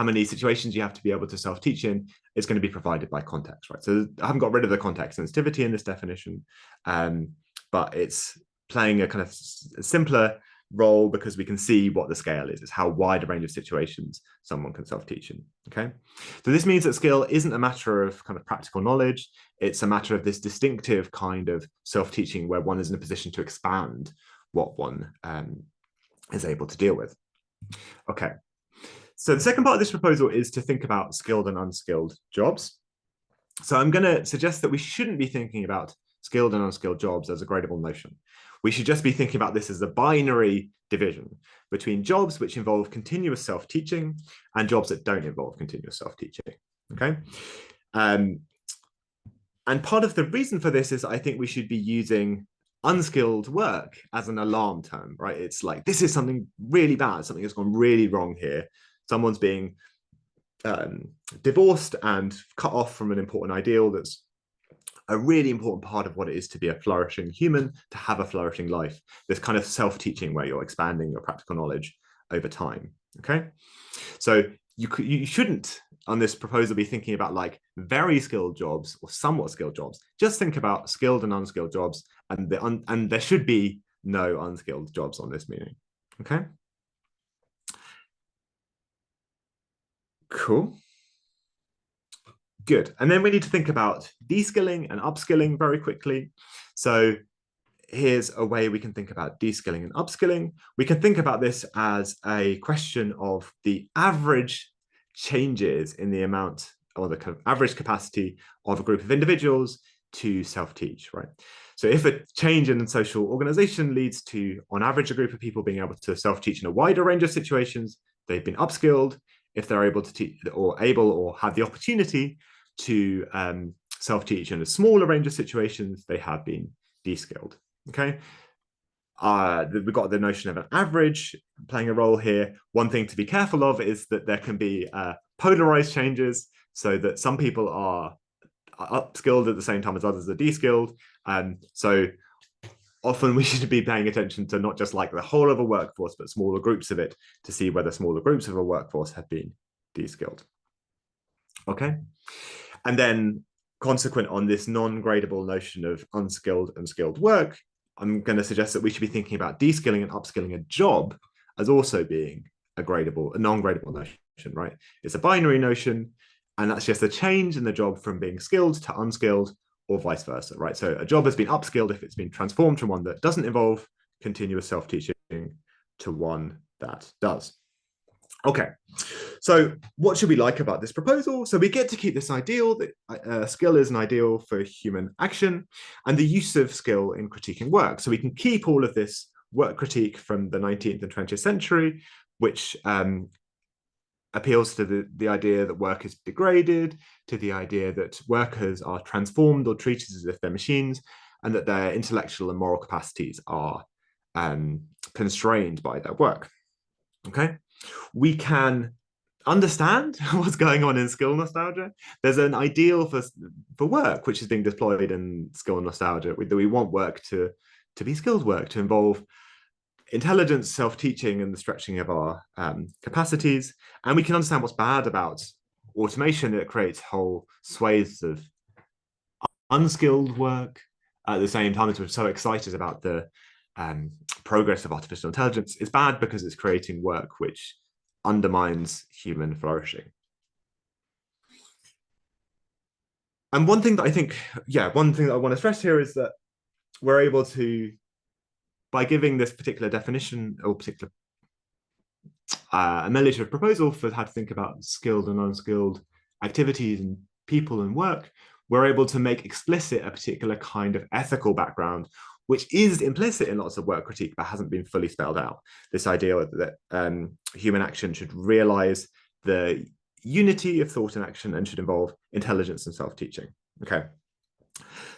many situations you have to be able to self-teach in is going to be provided by context, right? So I haven't got rid of the context sensitivity in this definition, but it's playing a kind of simpler role because we can see what the scale is how wide a range of situations someone can self-teach in. Okay, so this means that skill isn't a matter of kind of practical knowledge, it's a matter of this distinctive kind of self-teaching where one is in a position to expand what one is able to deal with. Okay, so the second part of this proposal is to think about skilled and unskilled jobs. So I'm going to suggest that we shouldn't be thinking about skilled and unskilled jobs as a gradable notion. We should just be thinking about this as a binary division between jobs which involve continuous self-teaching and jobs that don't involve continuous self-teaching. Okay. And part of the reason for this is I think we should be using unskilled work as an alarm term, right? It's like, this is something really bad, something has gone really wrong here. Someone's being divorced and cut off from an important ideal that's a really important part of what it is to be a flourishing human, to have a flourishing life, this kind of self-teaching where you're expanding your practical knowledge over time. Okay, so you shouldn't on this proposal be thinking about like very skilled jobs or somewhat skilled jobs. Just think about skilled and unskilled jobs, and there should be no unskilled jobs on this meaning. Okay, cool. Good. And then we need to think about deskilling and upskilling very quickly. So here's a way we can think about deskilling and upskilling. We can think about this as a question of the average changes in the amount or the kind of average capacity of a group of individuals to self-teach, right? So if a change in the social organization leads to, on average, a group of people being able to self-teach in a wider range of situations, they've been upskilled. If they're able to teach or have the opportunity to self-teach in a smaller range of situations, they have been deskilled. Okay, we've got the notion of an average playing a role here. One thing to be careful of is that there can be polarized changes, so that some people are upskilled at the same time as others are deskilled. So often we should be paying attention to not just like the whole of a workforce, but smaller groups of it to see whether smaller groups of a workforce have been deskilled. Okay. And then consequent on this non-gradable notion of unskilled and skilled work, I'm going to suggest that we should be thinking about deskilling and upskilling a job as also being a non-gradable notion, right? It's a binary notion, and that's just a change in the job from being skilled to unskilled or vice versa, right? So a job has been upskilled if it's been transformed from one that doesn't involve continuous self-teaching to one that does. Okay, so what should we like about this proposal? So we get to keep this ideal that skill is an ideal for human action and the use of skill in critiquing work. So we can keep all of this work critique from the 19th and 20th century, which appeals to the idea that work is degraded, to the idea that workers are transformed or treated as if they're machines, and that their intellectual and moral capacities are constrained by their work. Okay, we can understand what's going on in skill nostalgia. There's an ideal for work which is being deployed in skill nostalgia, that we want work to be skilled work, to involve intelligence, self-teaching, and the stretching of our capacities. And we can understand what's bad about automation. It creates whole swathes of unskilled work. At the same time as we're so excited about the progress of artificial intelligence is bad because it's creating work which undermines human flourishing. And one thing that I think, one thing that I want to stress here is that we're able to, by giving this particular definition or particular ameliorative proposal for how to think about skilled and unskilled activities and people and work, we're able to make explicit a particular kind of ethical background, which is implicit in lots of work critique but hasn't been fully spelled out. This idea that human action should realize the unity of thought and action and should involve intelligence and self-teaching. Okay.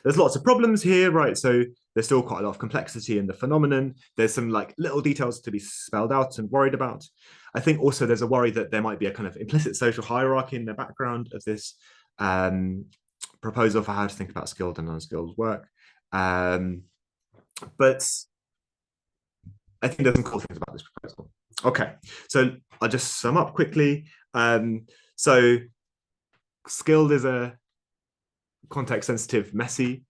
There's lots of problems here, right? So there's still quite a lot of complexity in the phenomenon. There's some like little details to be spelled out and worried about. I think also there's a worry that there might be a kind of implicit social hierarchy in the background of this proposal for how to think about skilled and unskilled work. But I think there's some cool things about this proposal. Okay, so I'll just sum up quickly. So skilled is a context-sensitive, messy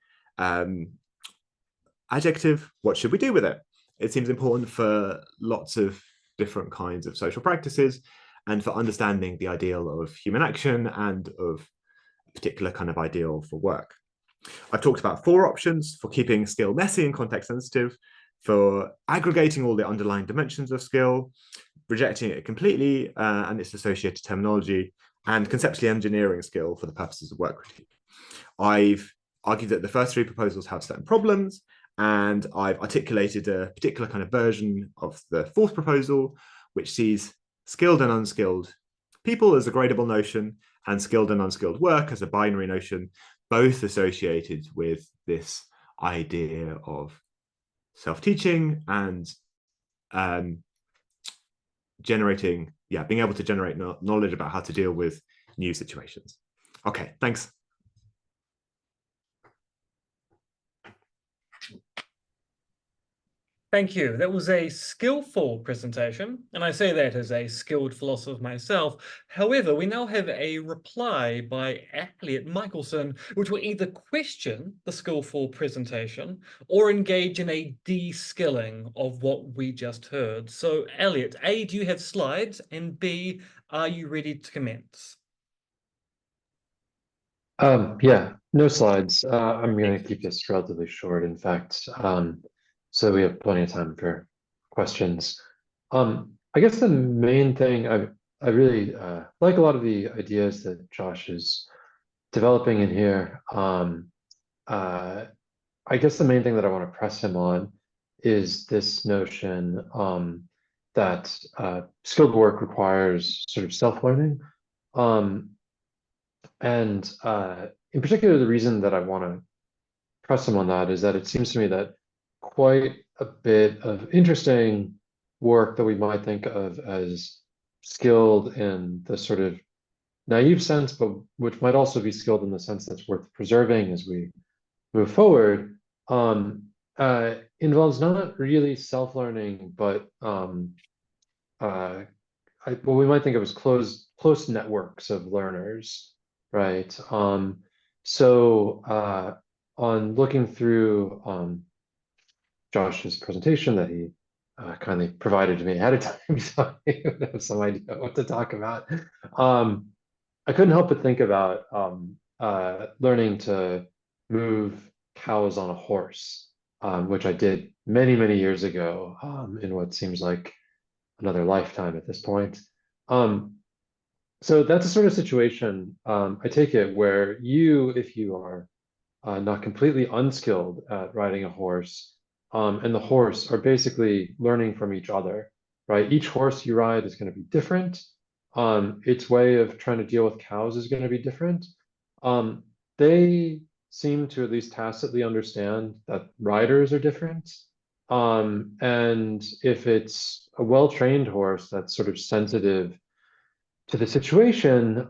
adjective. What should we do with it? It seems important for lots of different kinds of social practices and for understanding the ideal of human action and of a particular kind of ideal for work. I've talked about 4 options for keeping skill messy and context-sensitive, for aggregating all the underlying dimensions of skill, rejecting it completely and its associated terminology, and conceptually engineering skill for the purposes of work critique. I've argued that the first 3 proposals have certain problems, and I've articulated a particular kind of version of the 4th proposal, which sees skilled and unskilled people as a gradable notion and skilled and unskilled work as a binary notion, both associated with this idea of self-teaching and being able to generate knowledge about how to deal with new situations. Okay, thanks. Thank you. That was a skillful presentation, and I say that as a skilled philosopher myself. However, we now have a reply by Elliot Michelson, which will either question the skillful presentation or engage in a de-skilling of what we just heard. So, Elliot, A, do you have slides? And B, are you ready to commence? Yeah, no slides. I'm going to keep this relatively short, in fact. So we have plenty of time for questions. I guess the main thing I really like a lot of the ideas that Josh is developing in here. I guess the main thing that I want to press him on is this notion that skilled work requires sort of self-learning. And in particular, the reason that I want to press him on that is that it seems to me that quite a bit of interesting work that we might think of as skilled in the sort of naive sense, but which might also be skilled in the sense that's worth preserving as we move forward, involves not really self-learning, but what we might think of as close networks of learners, right? So on looking through Josh's presentation that he kindly provided to me ahead of time, so I would have some idea what to talk about. I couldn't help but think about learning to move cows on a horse, which I did many, many years ago in what seems like another lifetime at this point. So that's a sort of situation, I take it, where you, if you are not completely unskilled at riding a horse, and the horse are basically learning from each other, right? Each horse you ride is going to be different. Its way of trying to deal with cows is going to be different. They seem to at least tacitly understand that riders are different. And if it's a well-trained horse that's sort of sensitive to the situation,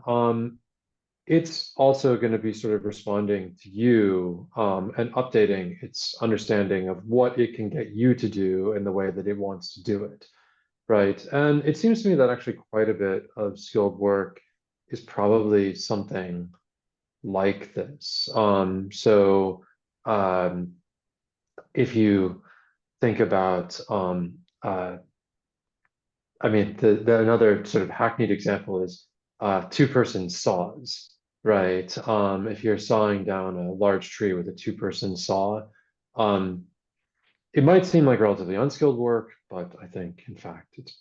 it's also going to be sort of responding to you and updating its understanding of what it can get you to do in the way that it wants to do it, right? And it seems to me that actually quite a bit of skilled work is probably something like this. If you think about I mean, another sort of hackneyed example is two-person saws, right? If you're sawing down a large tree with a two-person saw, um, it might seem like relatively unskilled work, but I think, in fact, it's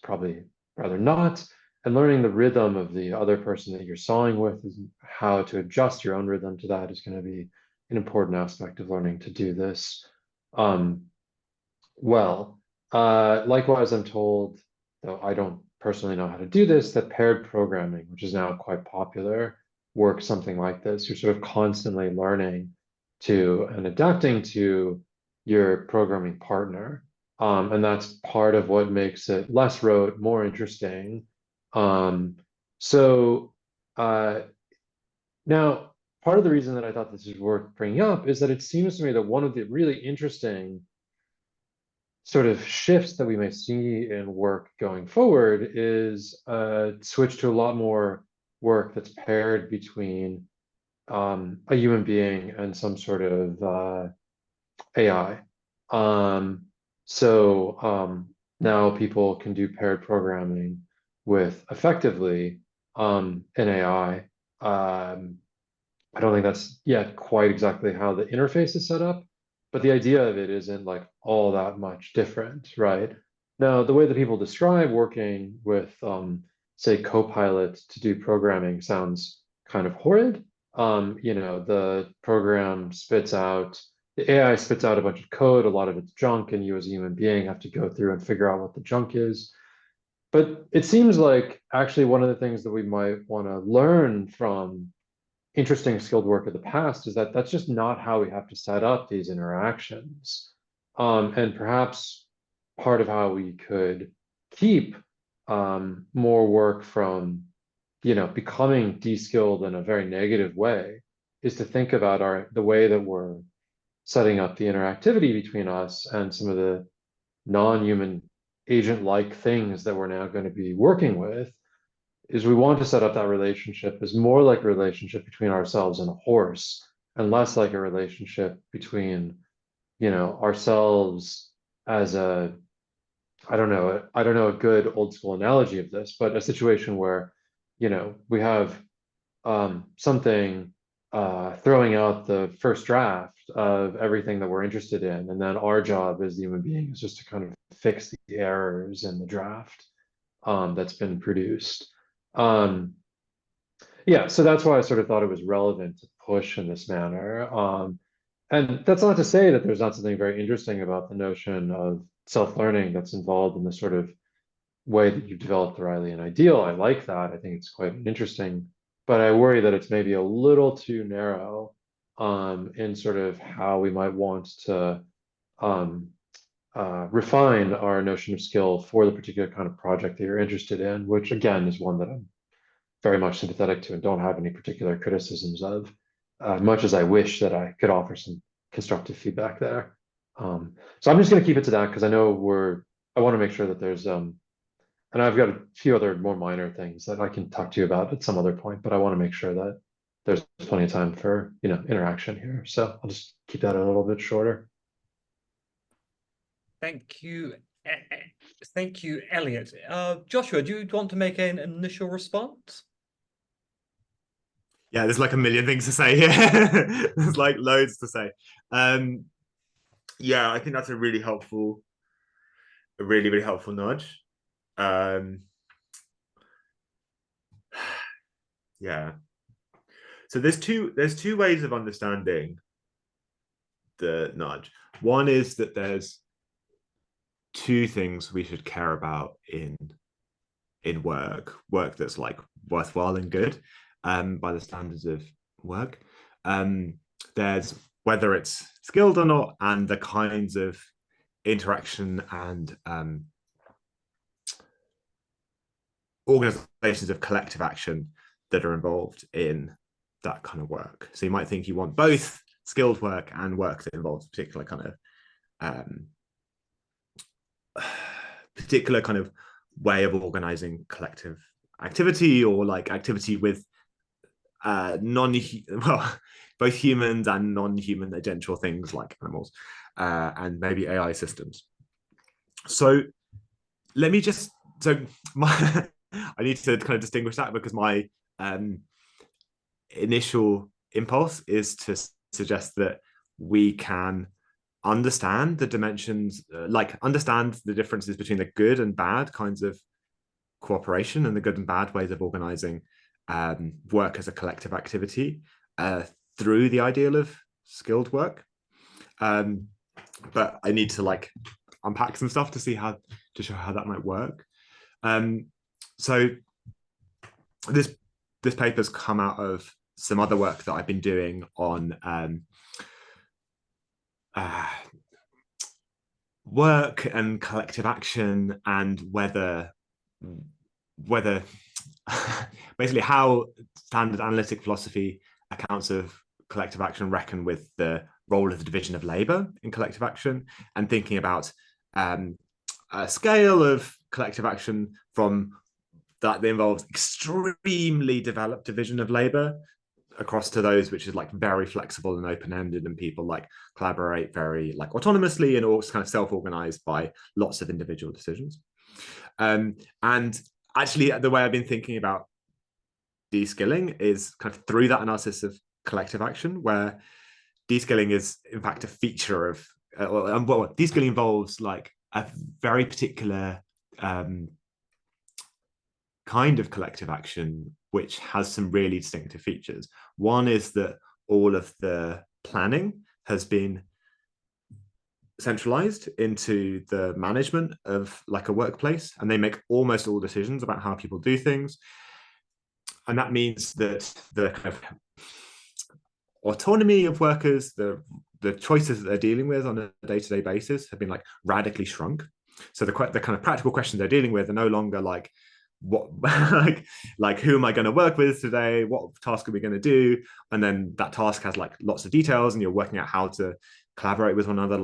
probably rather not. And learning the rhythm of the other person that you're sawing with, is how to adjust your own rhythm to that, is going to be an important aspect of learning to do this. Um, well, likewise, I'm told, though I don't personally know how to do this, that paired programming, which is now quite popular, works something like this. You're sort of constantly learning to and adapting to your programming partner. And that's part of what makes it less rote, more interesting. Um, so uh, now, part of the reason that I thought this is worth bringing up is that it seems to me that one of the really interesting sort of shifts that we may see in work going forward is switch to a lot more work that's paired between a human being and some sort of AI. So now people can do paired programming with effectively an AI. I don't think that's yet quite exactly how the interface is set up, but the idea of it isn't like all that much different, right? Now, the way that people describe working with, say, Copilot to do programming sounds kind of horrid. The program spits out, the AI spits out a bunch of code, a lot of it's junk, and you as a human being have to go through and figure out what the junk is. But it seems like actually one of the things that we might want to learn from interesting skilled work of the past is that that's just not how we have to set up these interactions. And perhaps part of how we could keep more work from, becoming de-skilled in a very negative way is to think about the way that we're setting up the interactivity between us and some of the non-human agent-like things that we're now going to be working with, is we want to set up that relationship as more like a relationship between ourselves and a horse, and less like a relationship between, ourselves as I don't know a good old school analogy of this, but a situation where, we have something throwing out the first draft of everything that we're interested in, and then our job as the human being is just to kind of fix the errors in the draft that's been produced. Yeah, so that's why I sort of thought it was relevant to push in this manner. And that's not to say that there's not something very interesting about the notion of self-learning that's involved in the sort of way that you've developed the Riley ideal. I like that. I think it's quite interesting, but I worry that it's maybe a little too narrow in sort of how we might want to um, refine our notion of skill for the particular kind of project that you're interested in, which again is one that I'm very much sympathetic to and don't have any particular criticisms of, much as I wish that I could offer some constructive feedback there. So I'm just going to keep it to that because I know I want to make sure that there's, and I've got a few other more minor things that I can talk to you about at some other point, but I want to make sure that there's plenty of time for, interaction here. So I'll just keep that a little bit shorter. Thank you. Thank you, Elliot. Joshua, do you want to make an initial response? Yeah, there's like a million things to say here. There's like loads to say. Yeah, I think that's a really really helpful nudge. Yeah. So there's two ways of understanding the nudge. One is that there's two things we should care about in work that's like worthwhile and good by the standards of work. There's whether it's skilled or not, and the kinds of interaction and organizations of collective action that are involved in that kind of work. So you might think you want both skilled work and work that involves particular kind of way of organizing collective activity, or like activity with both humans and non-human agential things like animals. and maybe AI systems. So let me just, I need to kind of distinguish that, because my initial impulse is to suggest that we can understand the dimensions, understand the differences between the good and bad kinds of cooperation and the good and bad ways of organizing work as a collective activity through the ideal of skilled work. But I need to unpack some stuff to see how to show how that might work. So this paper's come out of some other work that I've been doing on work and collective action, and whether basically how standard analytic philosophy accounts of collective action reckon with the role of the division of labor in collective action, and thinking about a scale of collective action from that involves extremely developed division of labor across to those which is very flexible and open-ended, and people collaborate very autonomously and also kind of self-organized by lots of individual decisions. And actually the way I've been thinking about deskilling is kind of through that analysis of collective action, where deskilling is in fact a feature of deskilling involves a very particular kind of collective action which has some really distinctive features. One is that all of the planning has been centralized into the management of a workplace, and they make almost all decisions about how people do things. And that means that the kind of autonomy of workers, the choices that they're dealing with on a day-to-day basis have been radically shrunk. So the kind of practical questions they're dealing with are no longer what who am I going to work with today, what task are we going to do, and then that task has lots of details, and you're working out how to collaborate with one another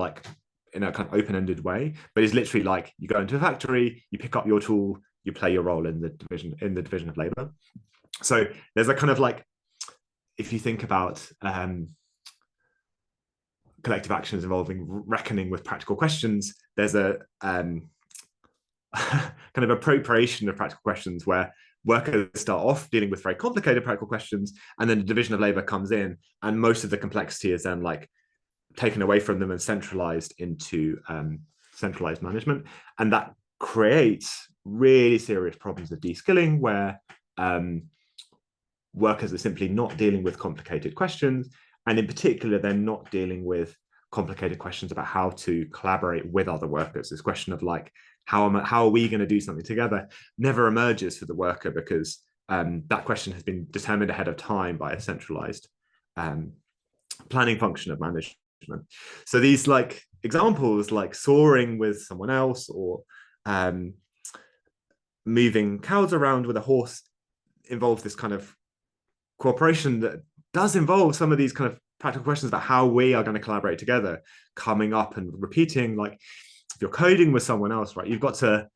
in a kind of open-ended way. But it's literally you go into a factory, you pick up your tool, you play your role in the division of labor. So there's a kind of if you think about collective actions involving reckoning with practical questions, there's a kind of appropriation of practical questions where workers start off dealing with very complicated practical questions, and then the division of labor comes in, and most of the complexity is then taken away from them and centralized into centralized management. And that creates really serious problems of deskilling, where workers are simply not dealing with complicated questions, and in particular they're not dealing with complicated questions about how to collaborate with other workers. This question of how are we going to do something together never emerges for the worker, because that question has been determined ahead of time by a centralized planning function of management. So these examples soaring with someone else, or moving cows around with a horse, involve this kind of cooperation that does involve some of these kind of practical questions about how we are going to collaborate together, coming up and repeating. If you're coding with someone else, right, you've got to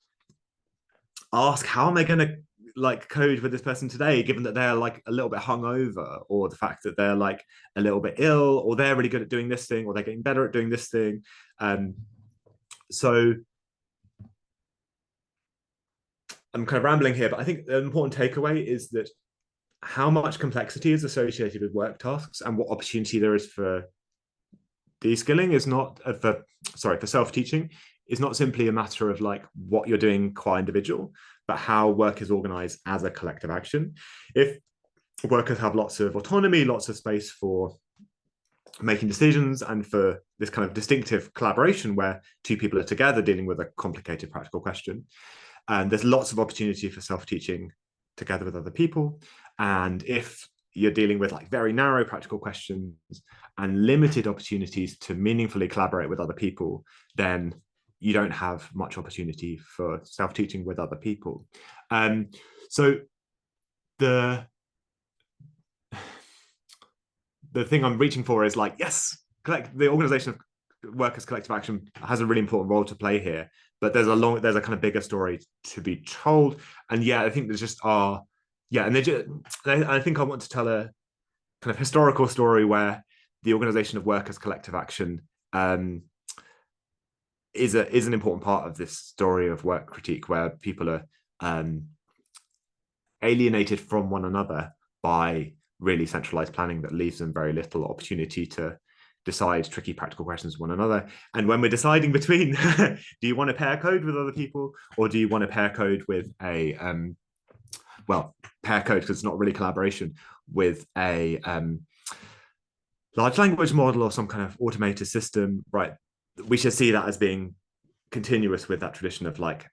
ask, how am I going to code with this person today, given that they're a little bit hungover, or the fact that they're a little bit ill, or they're really good at doing this thing, or they're getting better at doing this thing. So I'm kind of rambling here, but I think the important takeaway is that how much complexity is associated with work tasks and what opportunity there is for deskilling is not for self-teaching is not simply a matter of what you're doing qua individual, but how work is organized as a collective action. If workers have lots of autonomy, lots of space for making decisions, and for this kind of distinctive collaboration where two people are together dealing with a complicated practical question, and there's lots of opportunity for self-teaching together with other people. And if you're dealing with very narrow practical questions and limited opportunities to meaningfully collaborate with other people, then you don't have much opportunity for self-teaching with other people. So the thing I'm reaching for is yes, the organization of work as collective action has a really important role to play here, but there's a kind of bigger story to be told. And I think there's just I think I want to tell a kind of historical story where the organization of work as collective action is an important part of this story of work critique, where people are alienated from one another by really centralized planning that leaves them very little opportunity to decide tricky practical questions with one another. And when we're deciding between do you want to pair code with other people, or do you want to pair code with a pair code, because it's not really collaboration, with a large language model or some kind of automated system, right? We should see that as being continuous with that tradition of like,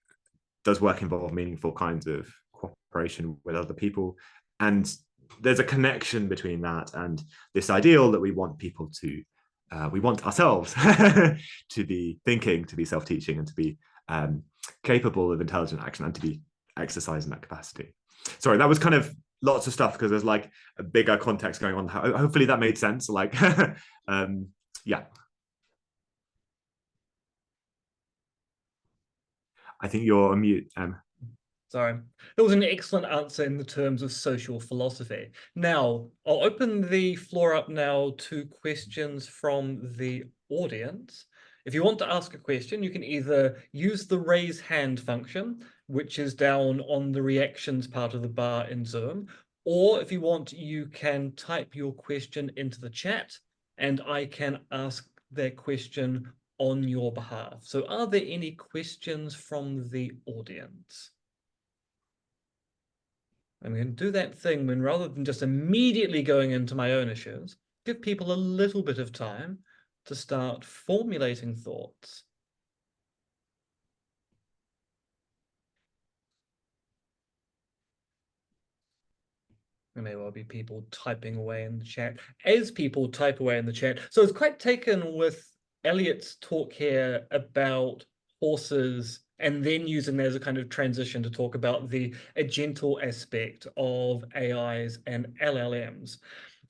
does work involve meaningful kinds of cooperation with other people? And there's a connection between that and this ideal that we want people to, we want ourselves to be thinking, to be self-teaching, and to be capable of intelligent action, and to be exercising that capacity. Sorry, that was kind of lots of stuff because there's like a bigger context going on. Hopefully that made sense. Like, yeah. I think you're on mute, Sorry. That was an excellent answer in the terms of social philosophy. Now, I'll open the floor up now to questions from the audience. If you want to ask a question, you can either use the raise hand function, which is down on the reactions part of the bar in Zoom, or if you want, you can type your question into the chat and I can ask that question on your behalf. So are there any questions from the audience? I'm going to do that thing when, rather than just immediately going into my own issues, give people a little bit of time to start formulating thoughts. There may well be people typing away in the chat. As people type away in the chat, so it's quite taken with Elliot's talk here about horses, and then using that as a kind of transition to talk about a gentle aspect of AIs and LLMs.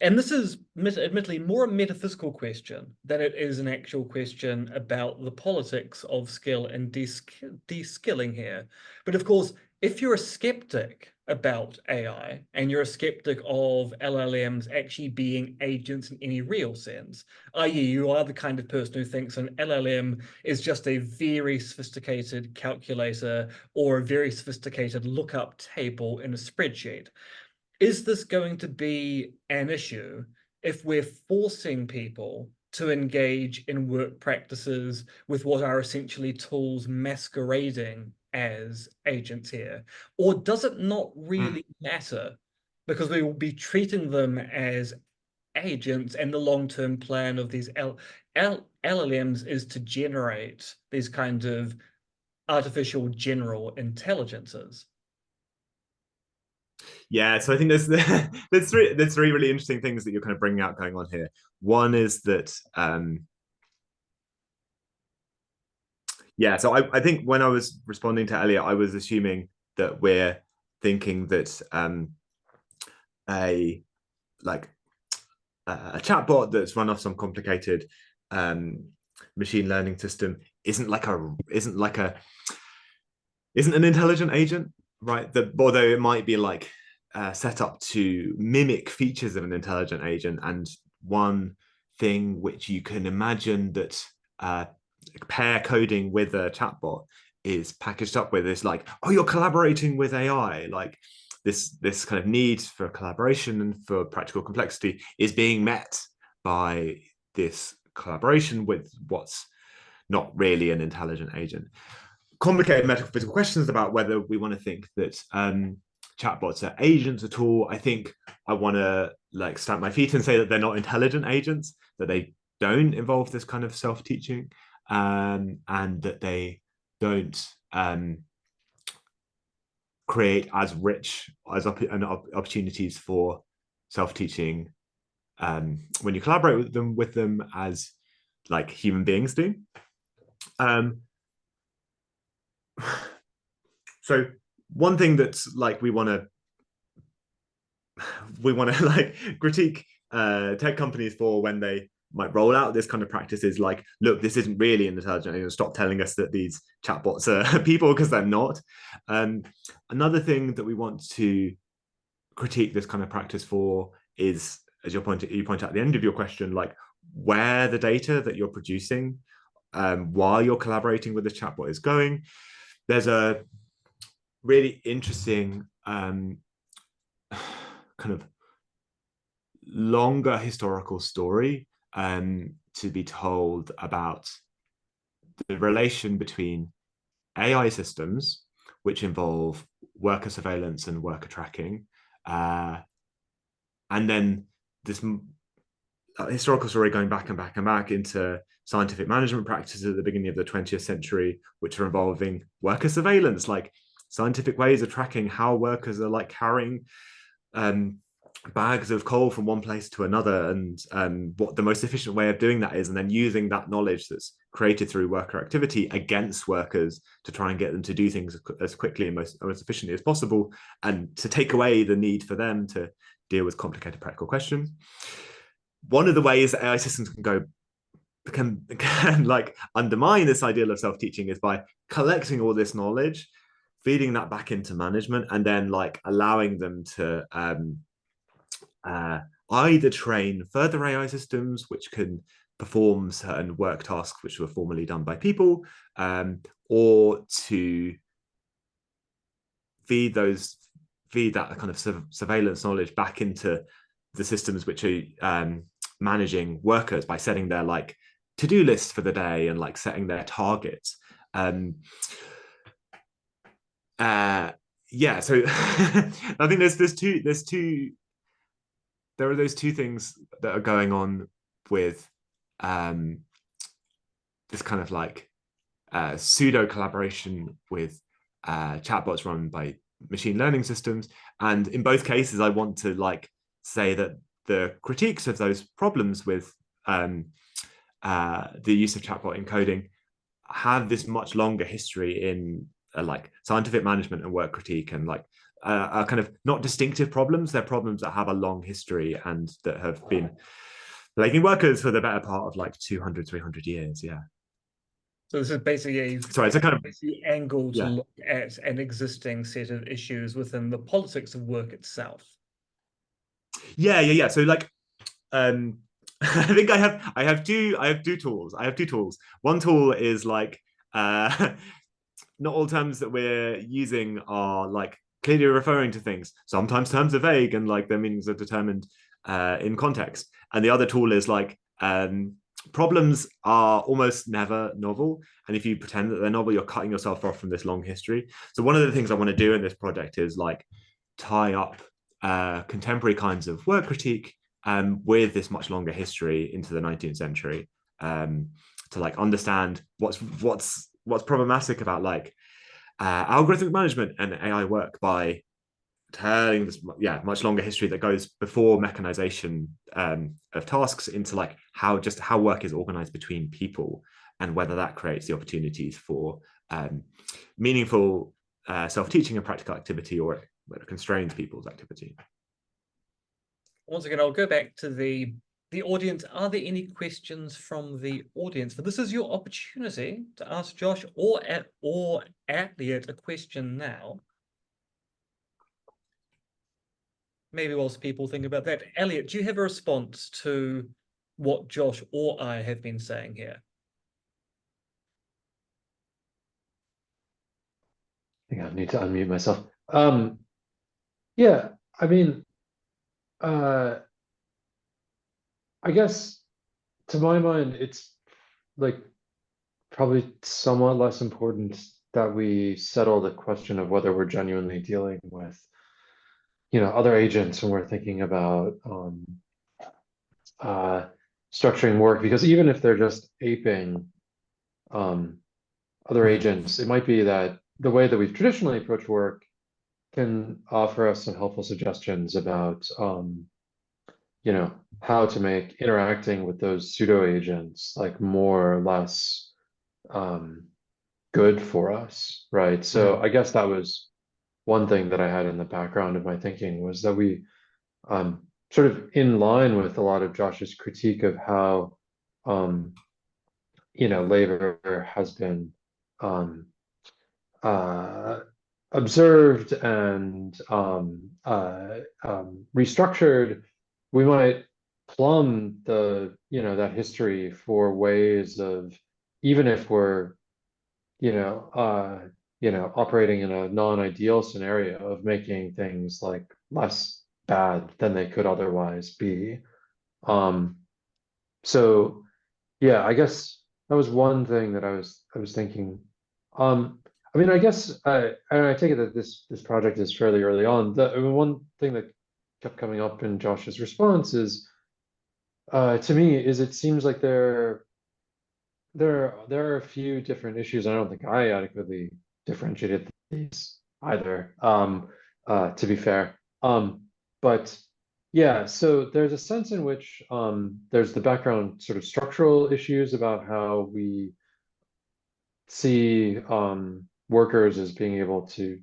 And this is admittedly more a metaphysical question than it is an actual question about the politics of skill and de-skilling here. But of course, if you're a skeptic about AI and you're a skeptic of LLMs actually being agents in any real sense, i.e. you are the kind of person who thinks an LLM is just a very sophisticated calculator or a very sophisticated lookup table in a spreadsheet, is this going to be an issue if we're forcing people to engage in work practices with what are essentially tools masquerading as agents here? Or does it not really matter because we will be treating them as agents, and the long-term plan of these LLMs is to generate these kind of artificial general intelligences? Yeah, so I think there's three really interesting things that you're kind of bringing out going on here. One is that yeah, so I think when I was responding to Elliot, I was assuming that we're thinking that a chatbot that's run off some complicated machine learning system isn't an intelligent agent, right? Although it might be like set up to mimic features of an intelligent agent. And one thing which you can imagine that pair coding with a chatbot is packaged up with is like, oh, you're collaborating with AI, like this kind of need for collaboration and for practical complexity is being met by this collaboration with what's not really an intelligent agent. Complicated metaphysical questions about whether we want to think that chatbots are agents at all. I think I want to like stamp my feet and say that they're not intelligent agents, that they don't involve this kind of self-teaching, and that they don't create as rich as opportunities for self-teaching when you collaborate with them as like human beings do. So one thing that's like we want to like critique tech companies for when they might roll out this kind of practice is like, look, this isn't really an intelligent agent. Stop telling us that these chatbots are people, because they're not. Another thing that we want to critique this kind of practice for is, as you point out at the end of your question, like where the data that you're producing while you're collaborating with the chatbot is going. There's a really interesting kind of longer historical story to be told about the relation between AI systems, which involve worker surveillance and worker tracking, and then this historical story going back and back and back into scientific management practices at the beginning of the 20th century, which are involving worker surveillance, like scientific ways of tracking how workers are like carrying bags of coal from one place to another, and what the most efficient way of doing that is, and then using that knowledge that's created through worker activity against workers to try and get them to do things as quickly and most efficiently as possible, and to take away the need for them to deal with complicated practical questions. One of the ways that AI systems can like undermine this ideal of self-teaching is by collecting all this knowledge, feeding that back into management, and then like allowing them to either train further AI systems which can perform certain work tasks which were formerly done by people, or to feed that kind of surveillance knowledge back into the systems which are managing workers by setting their like to-do lists for the day and like setting their targets. Yeah, so I think there are those two things that are going on with this kind of like pseudo collaboration with chatbots run by machine learning systems. And in both cases, I want to like say that the critiques of those problems with the use of chatbot encoding have this much longer history in like scientific management and work critique, and like are kind of not distinctive problems. They're problems that have a long history and that have been plaguing workers for the better part of like 200, 300 years. Yeah. So this is basically it's a kind of angle to look at an existing set of issues within the politics of work itself. Yeah. So like, I think I have two tools. One tool is like, not all terms that we're using are like clearly referring to things. Sometimes terms are vague and like their meanings are determined in context. And the other tool is like, problems are almost never novel. And if you pretend that they're novel, you're cutting yourself off from this long history. So one of the things I want to do in this project is like tie up contemporary kinds of work critique with this much longer history into the 19th century, to like understand what's problematic about like algorithmic management and AI work by telling this much longer history that goes before mechanization of tasks into like how work is organized between people, and whether that creates the opportunities for meaningful self-teaching and practical activity, or whether it constrains people's activity. Once again, I'll go back to the audience. Are there any questions from the audience? But this is your opportunity to ask Josh or Elliot a question now. Maybe whilst people think about that. Elliot, do you have a response to what Josh or I have been saying here? I think I need to unmute myself. Yeah, I mean, I guess to my mind, it's like probably somewhat less important that we settle the question of whether we're genuinely dealing with, other agents when we're thinking about structuring work, because even if they're just aping other agents, it might be that the way that we've traditionally approached work can offer us some helpful suggestions about how to make interacting with those pseudo agents like more or less good for us, right? So I guess that was one thing that I had in the background of my thinking, was that we sort of in line with a lot of Josh's critique of how labor has been observed and restructured. We might plumb that history for ways of even if we're, operating in a non-ideal scenario of making things like less bad than they could otherwise be. Um, so yeah, I guess that was one thing that I was thinking. I mean, I guess and I take it that this project is fairly early on. I mean, one thing that kept coming up in Josh's response is to me is it seems like there are a few different issues. I don't think I adequately differentiated these either, to be fair. But yeah, so there's a sense in which there's the background sort of structural issues about how we see workers as being able to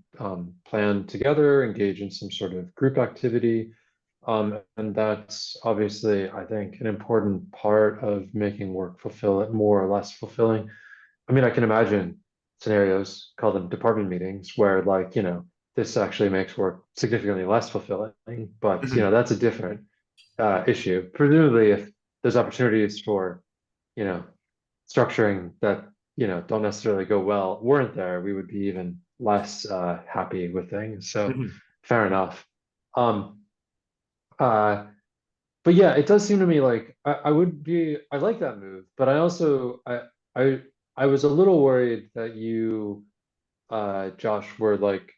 plan together, engage in some sort of group activity. And that's obviously, I think, an important part of making work more or less fulfilling. I mean, I can imagine scenarios, call them department meetings, where like, this actually makes work significantly less fulfilling, but that's a different issue. Presumably, if there's opportunities for, you know, structuring that, don't necessarily go well, weren't there, we would be even less happy with things. So fair enough. Um, uh, but yeah, it does seem to me like I like that move, but I also I I was a little worried that you Josh were like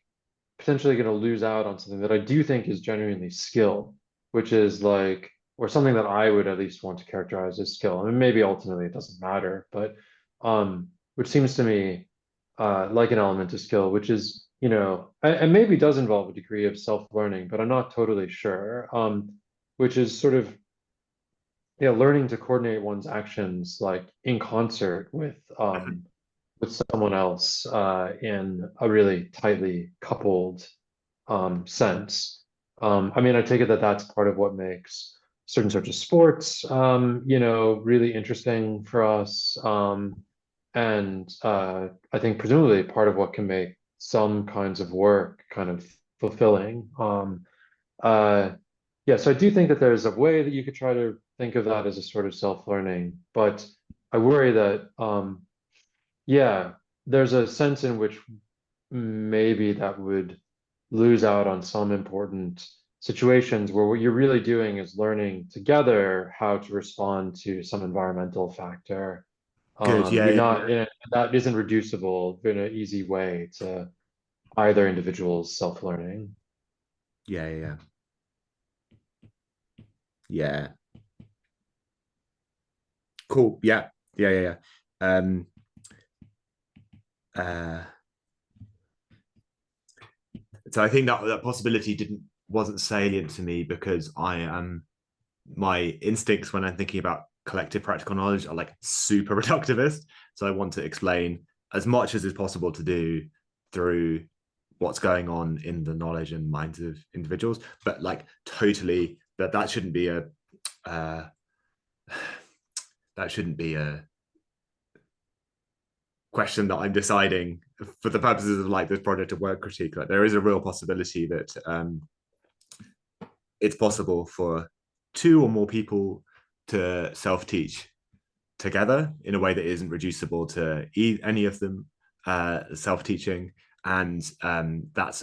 potentially going to lose out on something that I do think is genuinely skill, which is like or something that I would at least want to characterize as skill. I mean, maybe ultimately it doesn't matter, but which seems to me like an element of skill, which is, and maybe does involve a degree of self-learning, but I'm not totally sure. Which is sort of learning to coordinate one's actions like in concert with someone else in a really tightly coupled sense. I mean, I take it that that's part of what makes certain sorts of sports, really interesting for us. And I think presumably part of what can make some kinds of work kind of fulfilling. Uh, yeah, so I do think that there's a way that you could try to think of that as a sort of self-learning, but I worry that, yeah, there's a sense in which maybe that would lose out on some important situations where what you're really doing is learning together how to respond to some environmental factor. Good. You're Yeah. not, that isn't reducible in an easy way to either individual's self-learning. Yeah. Yeah. Yeah. Cool. Yeah. Yeah. Yeah. Yeah. Um, uh, so I think that possibility wasn't salient to me because I am my instincts when I'm thinking about collective practical knowledge are like super reductivist. So I want to explain as much as is possible to do through what's going on in the knowledge and minds of individuals, but like totally that shouldn't be a uh, that shouldn't be a question that I'm deciding for the purposes of like this project of work critique. Like there is a real possibility that it's possible for two or more people to self-teach together in a way that isn't reducible to any of them self-teaching, and that's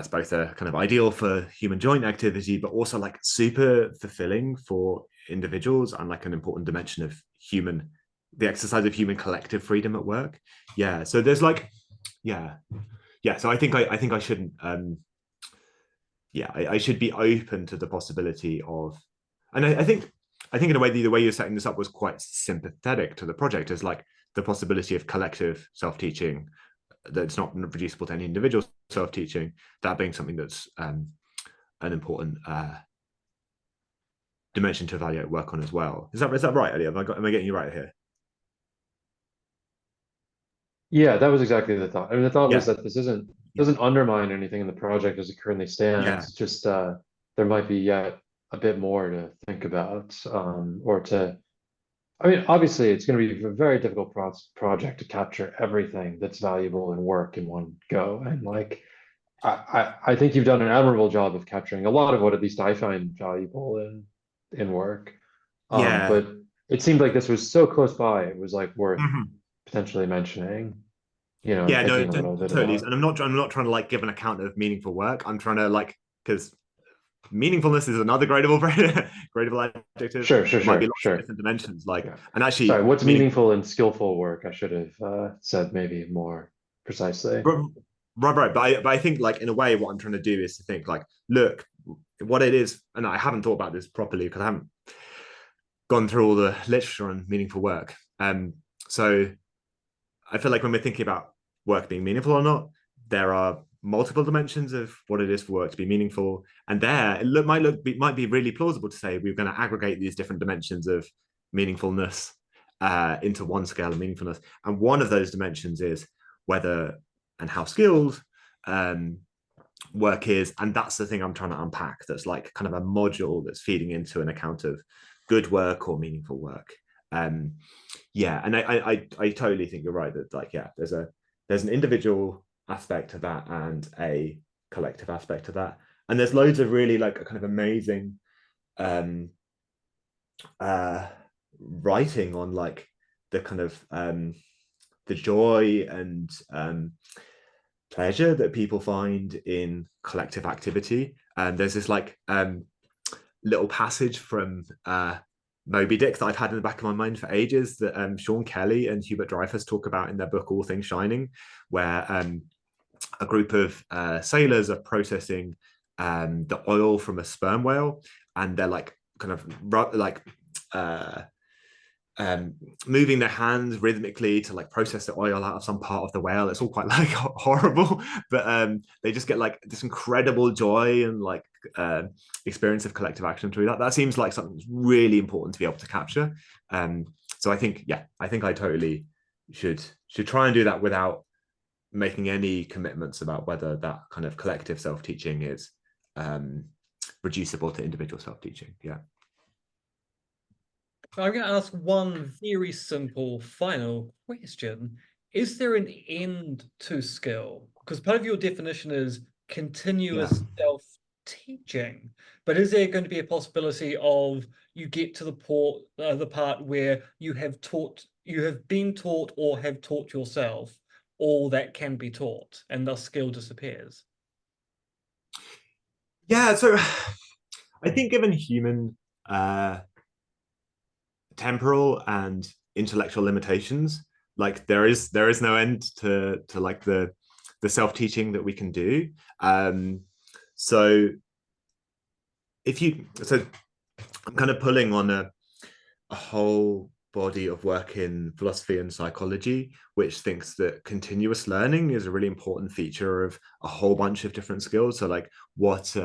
both a kind of ideal for human joint activity, but also like super fulfilling for individuals and like an important dimension of the exercise of human collective freedom at work. Yeah. So there's like, yeah. Yeah. So I think I shouldn't, I should be open to the possibility of, and I think in a way, the way you're setting this up was quite sympathetic to the project as like the possibility of collective self-teaching that's not reducible to any individual self-teaching, that being something that's an important dimension to evaluate work on as well. Is that right, Elliot? Am I getting you right here? Yeah, that was exactly the thought. I mean, the thought was Yeah. that this isn't Yeah. doesn't undermine anything in the project as it currently Yeah. stands. It's just there might be yet a bit more to think about, or to. I mean, obviously, it's going to be a very difficult project to capture everything that's valuable in work in one go. And like, I think you've done an admirable job of capturing a lot of what at least I find valuable in work. Yeah. But it seemed like this was so close by, it was like worth Mhm. potentially mentioning, you know, and Yeah, no, thinking a little bit totally. about. And I'm not trying to like give an account of meaningful work. I'm trying to like, because meaningfulness is another gradable gradable adjective. Sure, sure, There might be sure, lots of sure. different dimensions. Like, Yeah. and Sorry, actually, what's meaningful. meaningful and skillful work? I should have said maybe more precisely. Right, right. But I think like in a way, what I'm trying to do is to think like, look, what it is, and I haven't thought about this properly because I haven't gone through all the literature on meaningful work. So I feel like when we're thinking about work being meaningful or not, there are multiple dimensions of what it is for work to be meaningful. And there, might be really plausible to say we're going to aggregate these different dimensions of meaningfulness into one scale of meaningfulness. And one of those dimensions is whether and how skilled work is. And that's the thing I'm trying to unpack. That's like kind of a module that's feeding into an account of good work or meaningful work. Yeah, and I totally think you're right that like, yeah, there's an individual aspect to that and a collective aspect to that, and there's loads of really like a kind of amazing writing on like the kind of the joy and pleasure that people find in collective activity. And there's this like little passage from Moby Dick that I've had in the back of my mind for ages that Sean Kelly and Hubert Dreyfus talk about in their book All Things Shining, where a group of sailors are processing the oil from a sperm whale, and they're like kind of like moving their hands rhythmically to like process the oil out of some part of the whale. It's all quite like horrible, but they just get like this incredible joy and like experience of collective action through that. That seems like something that's really important to be able to capture. So I think, yeah, I think I totally should try and do that without making any commitments about whether that kind of collective self-teaching is reducible to individual self-teaching. Yeah. I'm going to ask one very simple final question. Is there an end to skill? Because part of your definition is Yeah. continuous self-teaching, but is there going to be a possibility of you get to the part where you have been taught or have taught yourself all that can be taught, and thus skill disappears? Yeah, so I think given human temporal and intellectual limitations, like there is no end to like the self-teaching that we can do. So so I'm kind of pulling on a whole body of work in philosophy and psychology, which thinks that continuous learning is a really important feature of a whole bunch of different skills. So like what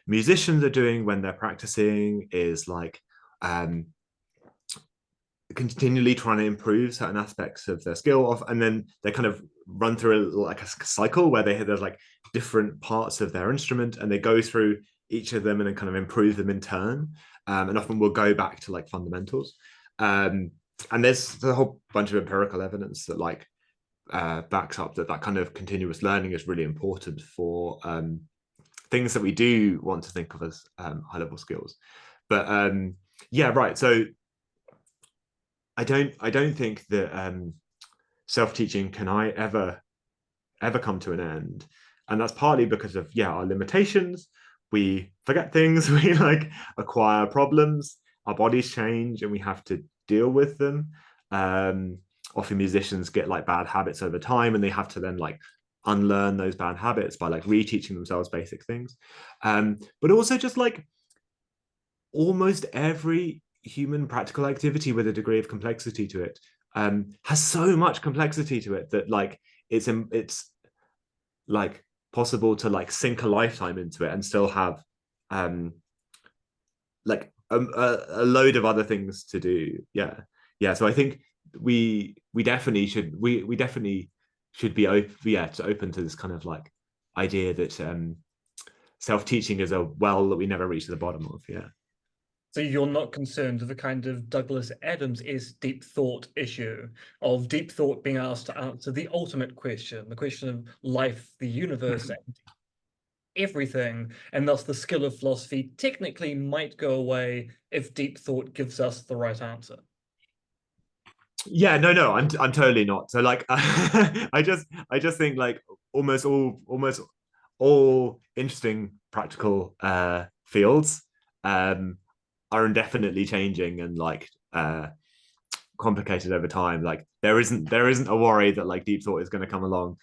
musicians are doing when they're practicing is like continually trying to improve certain aspects of their skill off, and then they kind of run through like a cycle where there's like different parts of their instrument and they go through each of them and then kind of improve them in turn, and often we'll go back to like fundamentals, and there's a whole bunch of empirical evidence that like backs up that kind of continuous learning is really important for things that we do want to think of as high level skills. But yeah, right, so I don't think that self-teaching can ever come to an end. And that's partly because of, yeah, our limitations. We forget things, we like acquire problems, our bodies change and we have to deal with them. Often musicians get like bad habits over time and they have to then like unlearn those bad habits by like reteaching themselves basic things. But also just like almost every human practical activity with a degree of complexity to it has so much complexity to it that like it's like possible to like sink a lifetime into it and still have like a load of other things to do. Yeah, so I think we definitely should be open to this kind of like idea that self-teaching is a well that we never reach the bottom of. Yeah. So you're not concerned with the kind of Douglas Adams is deep thought issue of deep thought being asked to answer the ultimate question, the question of life, the universe. everything, and thus the skill of philosophy technically might go away if deep thought gives us the right answer. Yeah, no, I'm totally not. So like I just think like almost all interesting practical fields are indefinitely changing and like complicated over time. Like there isn't a worry that like deep thought is going to come along,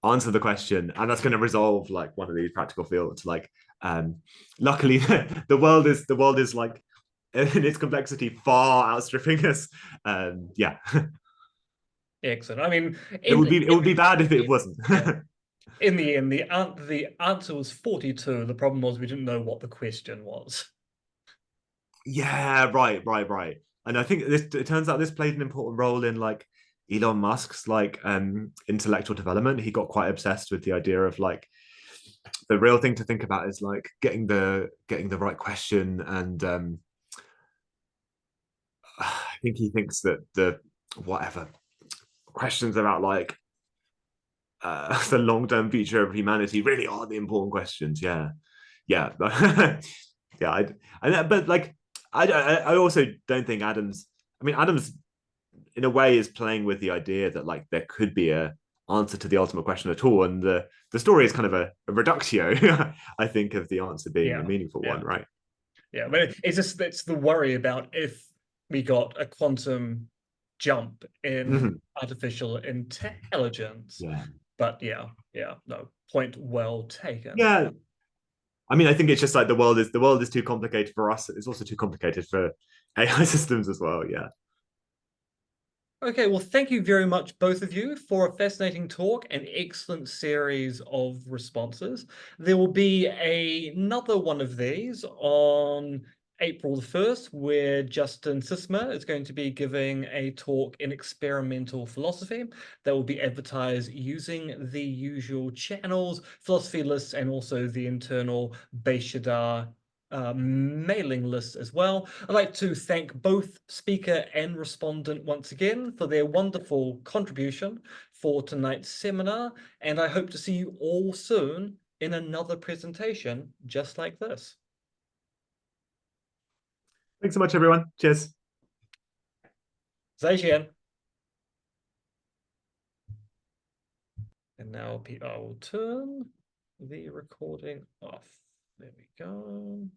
answer the question, and that's going to resolve like one of these practical fields. Like luckily the world is like in its complexity far outstripping us. Yeah. Excellent. I mean, It would be bad if it wasn't. Yeah. In the end, the answer was 42. The problem was we didn't know what the question was. Yeah, right. And I think it turns out this played an important role in like Elon Musk's like intellectual development. He got quite obsessed with the idea of like the real thing to think about is like getting the right question. And I think he thinks that the whatever questions about like the long-term future of humanity really are the important questions. Yeah. Yeah. Yeah. But like I also don't think Adams, I mean, Adams in a way is playing with the idea that like there could be a answer to the ultimate question at all, and the story is kind of a reductio I think of the answer being a meaningful one, right? Yeah, but it's the worry about if we got a quantum jump in artificial intelligence. Yeah. But yeah, no, point well taken. Yeah, I mean, I think it's just like the world is too complicated for us. It's also too complicated for AI systems as well. Yeah. Okay, well, thank you very much, both of you, for a fascinating talk and excellent series of responses. There will be another one of these on April the 1st, where Justin Sisma is going to be giving a talk in experimental philosophy that will be advertised using the usual channels, philosophy lists, and also the internal Beishadar mailing list as well. I'd like to thank both speaker and respondent once again for their wonderful contribution for tonight's seminar, and I hope to see you all soon in another presentation just like this. Thanks so much, everyone. Cheers. 再见. And now I will turn the recording off. There we go.